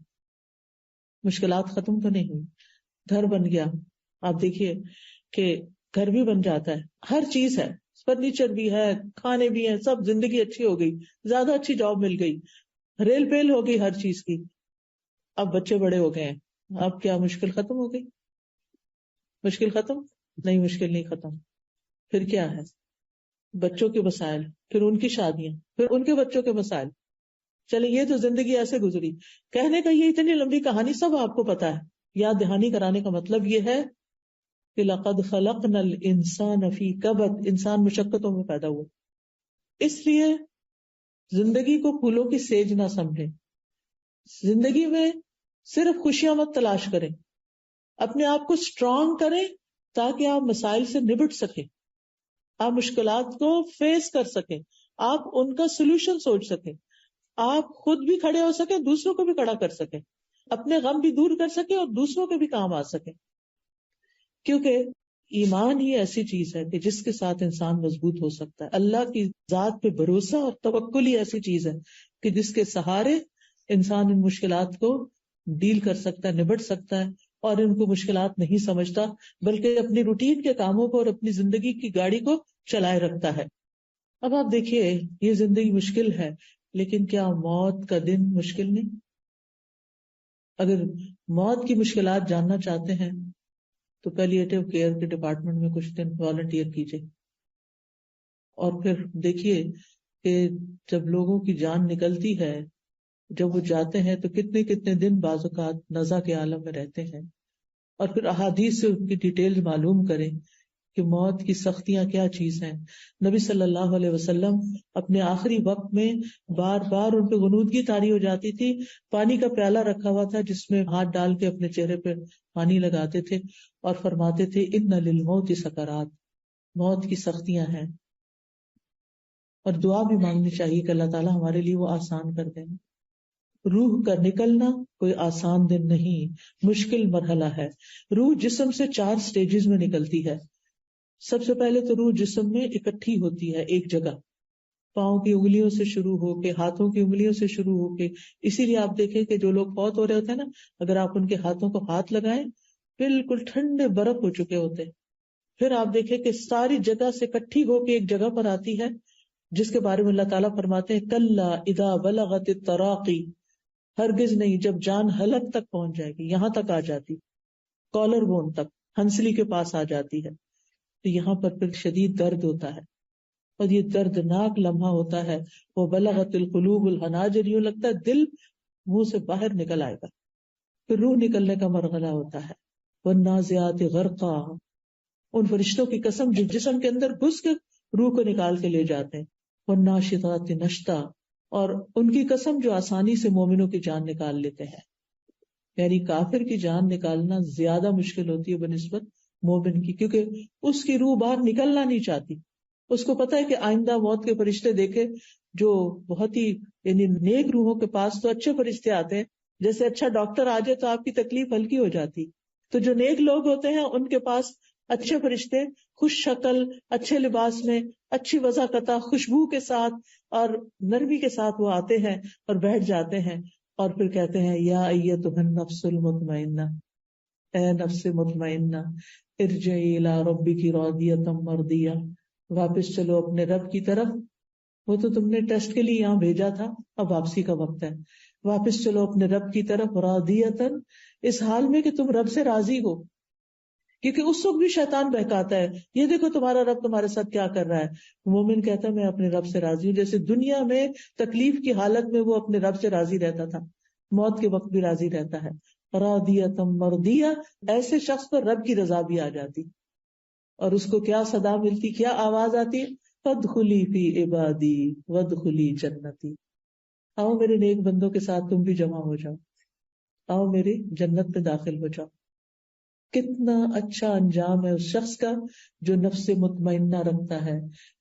[SPEAKER 1] مشکلات ختم تو نہیں ہوئی. گھر بن گیا، آپ دیکھیے کہ گھر بھی بن جاتا ہے، ہر چیز ہے، فرنیچر بھی ہے، کھانے بھی ہیں، سب. زندگی اچھی ہو گئی، زیادہ اچھی جاب مل گئی، ریل پیل ہو گئی ہر چیز کی. اب بچے بڑے ہو گئے ہیں، اب کیا مشکل ختم ہو گئی؟ مشکل ختم نہیں، مشکل نہیں ختم. پھر کیا ہے؟ بچوں کے مسائل، پھر ان کی شادیاں، پھر ان کے بچوں کے مسائل. چلے یہ تو زندگی ایسے گزری. کہنے کا یہ اتنی لمبی کہانی سب آپ کو پتا ہے. یاد دہانی کرانے کا مطلب یہ ہے کہ لقد خلقنا الانسان فی کبد، انسان مشقتوں میں پیدا ہوا. اس لیے زندگی کو پھولوں کی سیج نہ سمجھیں. زندگی میں صرف خوشیاں مت تلاش کریں، اپنے آپ کو اسٹرانگ کریں تاکہ آپ مسائل سے نبٹ سکیں، آپ مشکلات کو فیس کر سکیں، آپ ان کا سولوشن سوچ سکیں، آپ خود بھی کھڑے ہو سکیں، دوسروں کو بھی کھڑا کر سکیں، اپنے غم بھی دور کر سکیں اور دوسروں کے بھی کام آ سکیں. کیونکہ ایمان ہی ایسی چیز ہے کہ جس کے ساتھ انسان مضبوط ہو سکتا ہے. اللہ کی ذات پہ بھروسہ اور توکل ہی ایسی چیز ہے کہ جس کے سہارے انسان ان مشکلات کو ڈیل کر سکتا ہے، نبٹ سکتا ہے، اور ان کو مشکلات نہیں سمجھتا بلکہ اپنی روٹین کے کاموں کو اور اپنی زندگی کی گاڑی کو چلائے رکھتا ہے. اب آپ دیکھیے یہ زندگی مشکل ہے، لیکن کیا موت کا دن مشکل نہیں؟ اگر موت کی مشکلات جاننا چاہتے ہیں تو پیلیٹیو کیئر کے ڈپارٹمنٹ میں کچھ دن والنٹیئر کیجیے، اور پھر دیکھیے کہ جب لوگوں کی جان نکلتی ہے، جب وہ جاتے ہیں تو کتنے کتنے دن بعض اوقات نزع کے عالم میں رہتے ہیں، اور پھر احادیث سے ان کی ڈیٹیل معلوم کریں کہ موت کی سختیاں کیا چیز ہیں. نبی صلی اللہ علیہ وسلم اپنے آخری وقت میں بار بار ان پہ غنودگی طاری ہو جاتی تھی، پانی کا پیالہ رکھا ہوا تھا جس میں ہاتھ ڈال کے اپنے چہرے پہ پانی لگاتے تھے اور فرماتے تھے ان للموت سکرات، موت کی سختیاں ہیں. اور دعا بھی مانگنی چاہیے کہ اللہ تعالیٰ ہمارے لیے وہ آسان کر دیں. روح کا نکلنا کوئی آسان دن نہیں، مشکل مرحلہ ہے. روح جسم سے 4 سٹیجز میں نکلتی ہے. سب سے پہلے تو روح جسم میں اکٹھی ہوتی ہے ایک جگہ، پاؤں کی انگلیوں سے شروع ہو کے، ہاتھوں کی انگلیوں سے شروع ہو کے. اسی لیے آپ دیکھیں کہ جو لوگ فوت ہو رہے ہوتے ہیں نا، اگر آپ ان کے ہاتھوں کو ہاتھ لگائیں بالکل ٹھنڈے برف ہو چکے ہوتے ہیں. پھر آپ دیکھیں کہ ساری جگہ سے اکٹھی ہو کے ایک جگہ پر آتی ہے جس کے بارے میں اللہ تعالیٰ فرماتے ہیں کلا اذا بلغت التراقی، ہرگز نہیں، جب جان حلق تک پہنچ جائے گی، یہاں تک آ جاتی، کالر بون تک، ہنسلی کے پاس آ جاتی ہے، تو یہاں پر پھر شدید درد ہوتا ہے، اور یہ دردناک لمحہ ہوتا ہے. وہ بلغت القلوب الحناجر، یوں لگتا ہے دل منہ سے باہر نکل آئے گا. پھر روح نکلنے کا مرحلہ ہوتا ہے والنازعات غرقا، ان فرشتوں کی قسم جو جسم کے اندر گھس کے روح کو نکال کے لے جاتے ہیں. والناشطات نشطا، اور ان کی قسم جو آسانی سے مومنوں کی جان نکال لیتے ہیں. یعنی کافر کی جان نکالنا زیادہ مشکل ہوتی ہے بنسبت مومن کی، کیونکہ اس کی روح باہر نکلنا نہیں چاہتی. اس کو پتا ہے کہ آئندہ موت کے فرشتے دیکھے جو بہت ہی یعنی نیک روحوں کے پاس تو اچھے فرشتے آتے ہیں، جیسے اچھا ڈاکٹر آ جائے تو آپ کی تکلیف ہلکی ہو جاتی. تو جو نیک لوگ ہوتے ہیں ان کے پاس اچھے فرشتے خوش شکل، اچھے لباس میں، اچھی وضاحت، خوشبو کے ساتھ اور نرمی کے ساتھ وہ آتے ہیں اور بیٹھ جاتے ہیں، اور پھر کہتے ہیں یا ایتھا النفس المطمئنہ، اے نفس مطمئنہ، ارجعی الی ربک راضیۃ مرضیہ، واپس چلو اپنے رب کی طرف. وہ تو تم نے ٹیسٹ کے لیے یہاں بھیجا تھا، اب واپسی کا وقت ہے. واپس چلو اپنے رب کی طرف راضیۃ، اس حال میں کہ تم رب سے راضی ہو. کیونکہ اس وقت بھی شیطان بہکاتا ہے، یہ دیکھو تمہارا رب تمہارے ساتھ کیا کر رہا ہے. مومن کہتا ہے میں اپنے رب سے راضی ہوں. جیسے دنیا میں تکلیف کی حالت میں وہ اپنے رب سے راضی رہتا تھا، موت کے وقت بھی راضی رہتا ہے. راضیۃ مرضیہ، ایسے شخص پر رب کی رضا بھی آ جاتی. اور اس کو کیا صدا ملتی، کیا آواز آتی ہے؟ فادخلی فی عبادی وادخلی جنتی. آؤ میرے نیک بندوں کے ساتھ تم بھی جمع ہو جاؤ، آؤ میری جنت میں داخل ہو جاؤ. کتنا اچھا انجام ہے اس شخص کا جو نفس مطمئنہ رکھتا ہے،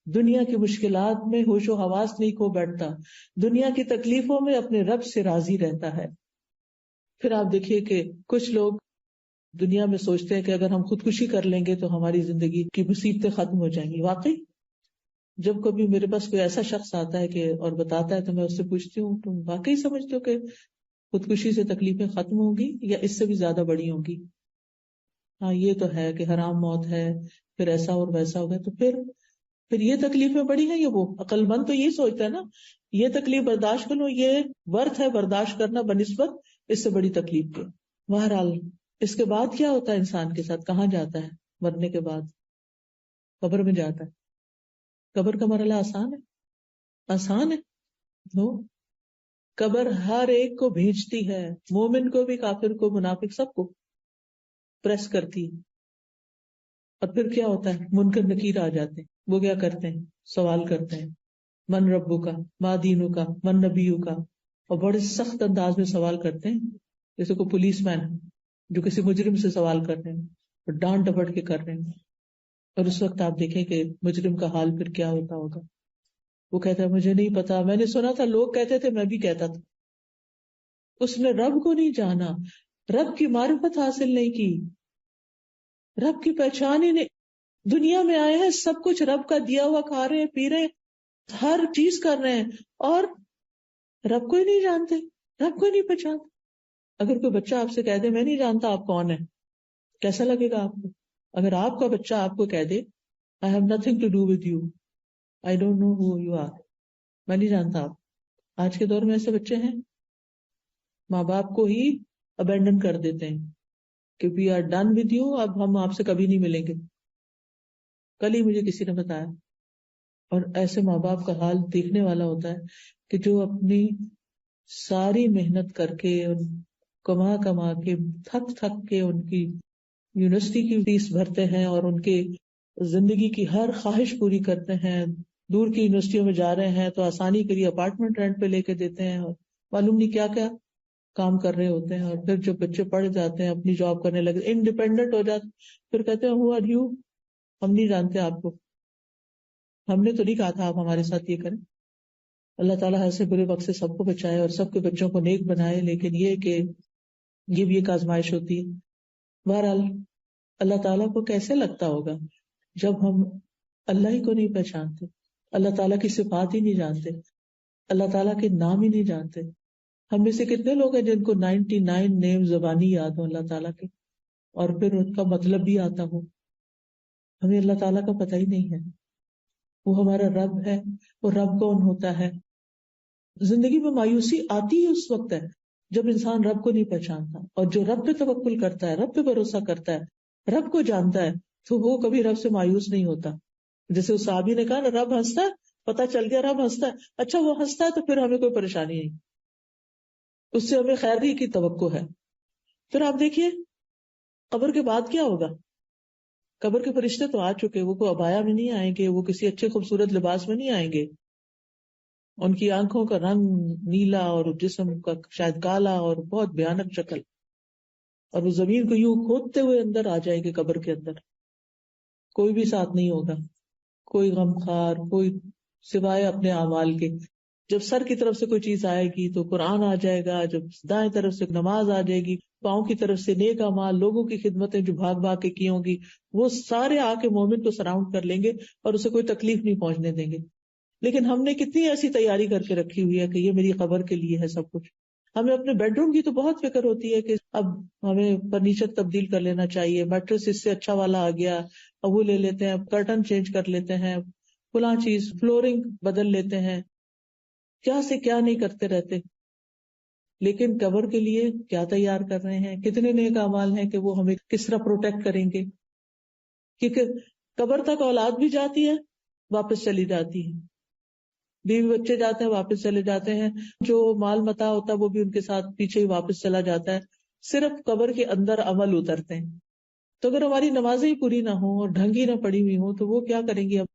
[SPEAKER 1] دنیا کی مشکلات میں ہوش و حواس نہیں کھو بیٹھتا، دنیا کی تکلیفوں میں اپنے رب سے راضی رہتا ہے. پھر آپ دیکھیے کہ کچھ لوگ دنیا میں سوچتے ہیں کہ اگر ہم خودکشی کر لیں گے تو ہماری زندگی کی مصیبتیں ختم ہو جائیں گی. واقعی جب کبھی میرے پاس کوئی ایسا شخص آتا ہے کہ اور بتاتا ہے تو میں اس سے پوچھتی ہوں تم واقعی سمجھتے ہو کہ خودکشی سے تکلیفیں ختم ہوں گی یا اس سے بھی زیادہ بڑی ہوں گی؟ ہاں یہ تو ہے کہ حرام موت ہے، پھر ایسا اور ویسا ہو گیا، تو پھر یہ تکلیفیں بڑی ہیں. یہ وہ عقل مند تو یہی سوچتا ہے نا، یہ تکلیف برداشت کر لو، یہ ورتھ ہے برداشت کرنا بنسبت اس سے بڑی تکلیف کے. بہرحال اس کے بعد کیا ہوتا ہے انسان کے ساتھ، کہاں جاتا ہے مرنے کے بعد؟ قبر میں جاتا ہے. قبر کا مرحلہ آسان ہے؟ آسان ہے؟ نو. قبر ہر ایک کو بھیجتی ہے، مومن کو بھی، کافر کو، منافق، سب کو پریس کرتی ہے. اور پھر کیا ہوتا ہے؟ منکر نکیر آ جاتے ہیں. وہ کیا کرتے ہیں؟ سوال کرتے ہیں من ربو کا، ما دینو کا، من نبیو کا، اور بڑے سخت انداز میں سوال کرتے ہیں، جیسے کوئی پولیس مین جو کسی مجرم سے سوال کر رہے ہیں اور ڈانٹ ڈپٹ کے کر رہے ہیں. اور اس وقت آپ دیکھیں کہ مجرم کا حال پھر کیا ہوتا ہوگا. وہ کہتا ہے مجھے نہیں پتا، میں نے سنا تھا، لوگ کہتے تھے، میں بھی کہتا تھا. اس نے رب کو نہیں جانا، رب کی معرفت حاصل نہیں کی، رب کی پہچان ہی نہیں. دنیا میں آئے ہیں، سب کچھ رب کا دیا ہوا کھا رہے ہیں، پی رہے ہیں، ہر چیز کر رہے ہیں، اور رب کو ہی نہیں جانتے، رب کو ہی نہیں پہچانتے. اگر کوئی بچہ آپ سے کہہ دے میں نہیں جانتا آپ کون ہے، کیسا لگے گا آپ کو؟ اگر آپ کا بچہ آپ کو کہہ دے I have nothing to do with you, I don't know who you are، میں نہیں جانتا آپ. آج کے دور میں ایسے بچے ہیں، ماں باپ کو ہی ابینڈن کر دیتے ہیں کہ we are done with you، اب ہم آپ سے کبھی نہیں ملیں گے. کل ہی مجھے کسی نے بتایا. اور ایسے ماں باپ کا حال دیکھنے والا ہوتا ہے کہ جو اپنی ساری محنت کر کے، کما کما کے، تھک تھک کے ان کی یونیورسٹی کی فیس بھرتے ہیں اور ان کے زندگی کی ہر خواہش پوری کرتے ہیں. دور کی یونیورسٹیوں میں جا رہے ہیں تو آسانی کے لیے اپارٹمنٹ رینٹ پہ لے کے دیتے ہیں، اور معلوم نہیں کیا کیا کام کر رہے ہوتے ہیں. اور پھر جب بچے پڑھ جاتے ہیں، اپنی جاب کرنے لگے، انڈیپینڈنٹ ہو جاتے، پھر کہتے ہیں ہو آر یو، ہم نہیں جانتے آپ کو، ہم نے تو نہیں کہا تھا آپ ہمارے ساتھ یہ کریں. اللہ تعالیٰ ایسے برے وقت سے سب کو بچائے اور سب کے بچوں کو نیک بنائے. لیکن یہ کہ یہ بھی ایک آزمائش ہوتی ہے. بہرحال اللہ تعالیٰ کو کیسے لگتا ہوگا جب ہم اللہ ہی کو نہیں پہچانتے، اللہ تعالیٰ کی صفات ہی نہیں جانتے، اللہ تعالیٰ کے نام ہی نہیں جانتے. ہم میں سے کتنے لوگ ہیں جن کو 99 نیم زبانی یاد ہو اللہ تعالیٰ کے، اور پھر ان کا مطلب بھی آتا ہو؟ ہمیں اللہ تعالیٰ کا پتہ ہی نہیں ہے. وہ ہمارا رب ہے. وہ رب کون ہوتا ہے؟ زندگی میں مایوسی آتی ہی اس وقت ہے جب انسان رب کو نہیں پہچانتا. اور جو رب پہ توکل کرتا ہے، رب پہ بھروسہ کرتا ہے، رب کو جانتا ہے، تو وہ کبھی رب سے مایوس نہیں ہوتا. جیسے اس صحابی نے کہا نا، رب ہنستا ہے، پتہ چل گیا رب ہنستا ہے. اچھا وہ ہنستا ہے تو پھر ہمیں کوئی پریشانی نہیں، اس سے ہمیں خیر ہی کی توقع ہے. پھر آپ دیکھیے قبر کے بعد کیا ہوگا. قبر کے فرشتے تو آ چکے، وہ کوئی عبایا میں نہیں آئیں گے، وہ کسی اچھے خوبصورت لباس میں نہیں آئیں گے. ان کی آنکھوں کا رنگ نیلا اور جسم کا شاید کالا اور بہت بھیانک شکل، اور وہ زمین کو یوں کھودتے ہوئے اندر آ جائے گے قبر کے اندر. کوئی بھی ساتھ نہیں ہوگا، کوئی غمخوار، کوئی سوائے اپنے اعمال کے. جب سر کی طرف سے کوئی چیز آئے گی تو قرآن آ جائے گا، جب دائیں طرف سے نماز آ جائے گی، پاؤں کی طرف سے نیک اعمال، لوگوں کی خدمتیں جو بھاگ بھاگ کے کی ہوں گی، وہ سارے آ کے مومن کو سراؤنڈ کر لیں گے اور اسے کوئی تکلیف نہیں پہنچنے دیں گے. لیکن ہم نے کتنی ایسی تیاری کر کے رکھی ہوئی ہے کہ یہ میری قبر کے لیے ہے سب کچھ. ہمیں اپنے بیڈ روم کی تو بہت فکر ہوتی ہے کہ اب ہمیں فرنیچر تبدیل کر لینا چاہیے، میٹرس اس سے اچھا والا آ گیا، اب وہ لے لیتے ہیں، کرٹن چینج کر لیتے ہیں، فلاں چیز، فلورنگ بدل لیتے ہیں، کیا سے کیا نہیں کرتے رہتے. لیکن قبر کے لیے کیا تیار کر رہے ہیں؟ کتنے نیک اعمال ہیں کہ وہ ہمیں کس طرح پروٹیکٹ کریں گے. کیونکہ قبر تک اولاد بھی جاتی ہے، واپس چلی جاتی ہے. بیوی بچے جاتے ہیں واپس چلے جاتے ہیں، جو مال متاع ہوتا ہے وہ بھی ان کے ساتھ پیچھے ہی واپس چلا جاتا ہے، صرف قبر کے اندر عمل اترتے ہیں. تو اگر ہماری نمازیں ہی پوری نہ ہوں اور ڈھنگ ہی نہ پڑی ہوئی ہوں تو وہ کیا کریں گی؟ اب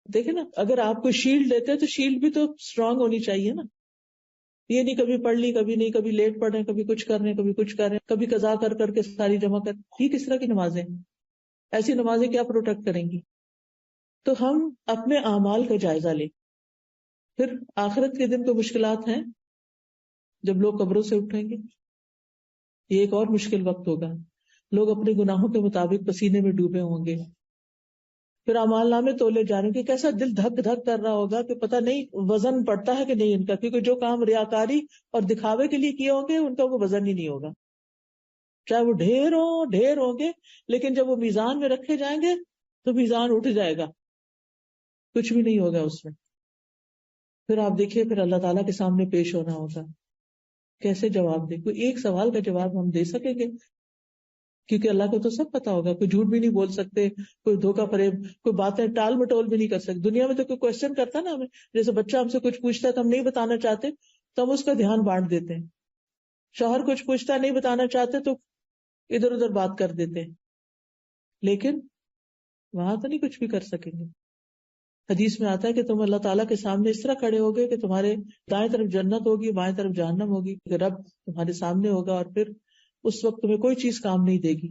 [SPEAKER 1] دیکھیں نا، اگر آپ کو شیلڈ دیتے ہیں تو شیلڈ بھی تو اسٹرانگ ہونی چاہیے نا. یہ نہیں کبھی پڑھ لی کبھی نہیں، کبھی لیٹ پڑھ رہے ہیں کبھی کچھ کر رہے ہیں کبھی کچھ کر رہے ہیں، کبھی قضا کر کر کے ساری جمع کر. یہ کس طرح کی نمازیں ہیں؟ ایسی نمازیں کیا پروٹیکٹ کریں گی؟ تو ہم اپنے اعمال کا جائزہ لیں. پھر آخرت کے دن کو مشکلات ہیں جب لوگ قبروں سے اٹھیں گے، یہ ایک اور مشکل وقت ہوگا. لوگ اپنے گناہوں کے مطابق پسینے میں ڈوبے ہوں گے. پھر اعمال نامے تولے جانے کے، کیسا دل دھک دھک کر رہا ہوگا کہ پتہ نہیں وزن پڑتا ہے کہ نہیں ان کا، کیونکہ جو کام ریاکاری اور دکھاوے کے لیے کیے ہوں گے ان کا وہ وزن ہی نہیں ہوگا، چاہے وہ ڈھیر ہوں گے، لیکن جب وہ میزان میں رکھے جائیں گے تو میزان اٹھ جائے گا، کچھ بھی نہیں ہوگا اس میں. پھر آپ دیکھیے پھر اللہ تعالیٰ کے سامنے پیش ہونا ہوگا، کیسے جواب دیں؟ کوئی ایک سوال کا جواب ہم دے سکیں گے؟ کیونکہ اللہ کو تو سب پتا ہوگا. کوئی جھوٹ بھی نہیں بول سکتے، کوئی دھوکہ فریب، کوئی باتیں ٹال مٹول بھی نہیں کر سکتے. دنیا میں تو کوئی کوشچن کرتا نا ہمیں، جیسے بچہ ہم سے کچھ پوچھتا ہے تو ہم نہیں بتانا چاہتے تو ہم اس کا دھیان بانٹ دیتے ہیں. شوہر کچھ پوچھتا نہیں بتانا چاہتے تو ادھر ادھر بات کر دیتے ہیں. لیکن وہاں تو نہیں کچھ بھی کر سکیں گے. حدیث میں آتا ہے کہ تم اللہ تعالیٰ کے سامنے اس طرح کھڑے ہوگے کہ تمہارے دائیں طرف جنت ہوگی، بائیں طرف جہنم ہوگی، کہ رب تمہارے سامنے ہوگا، اور پھر اس وقت تمہیں کوئی چیز کام نہیں دے گی.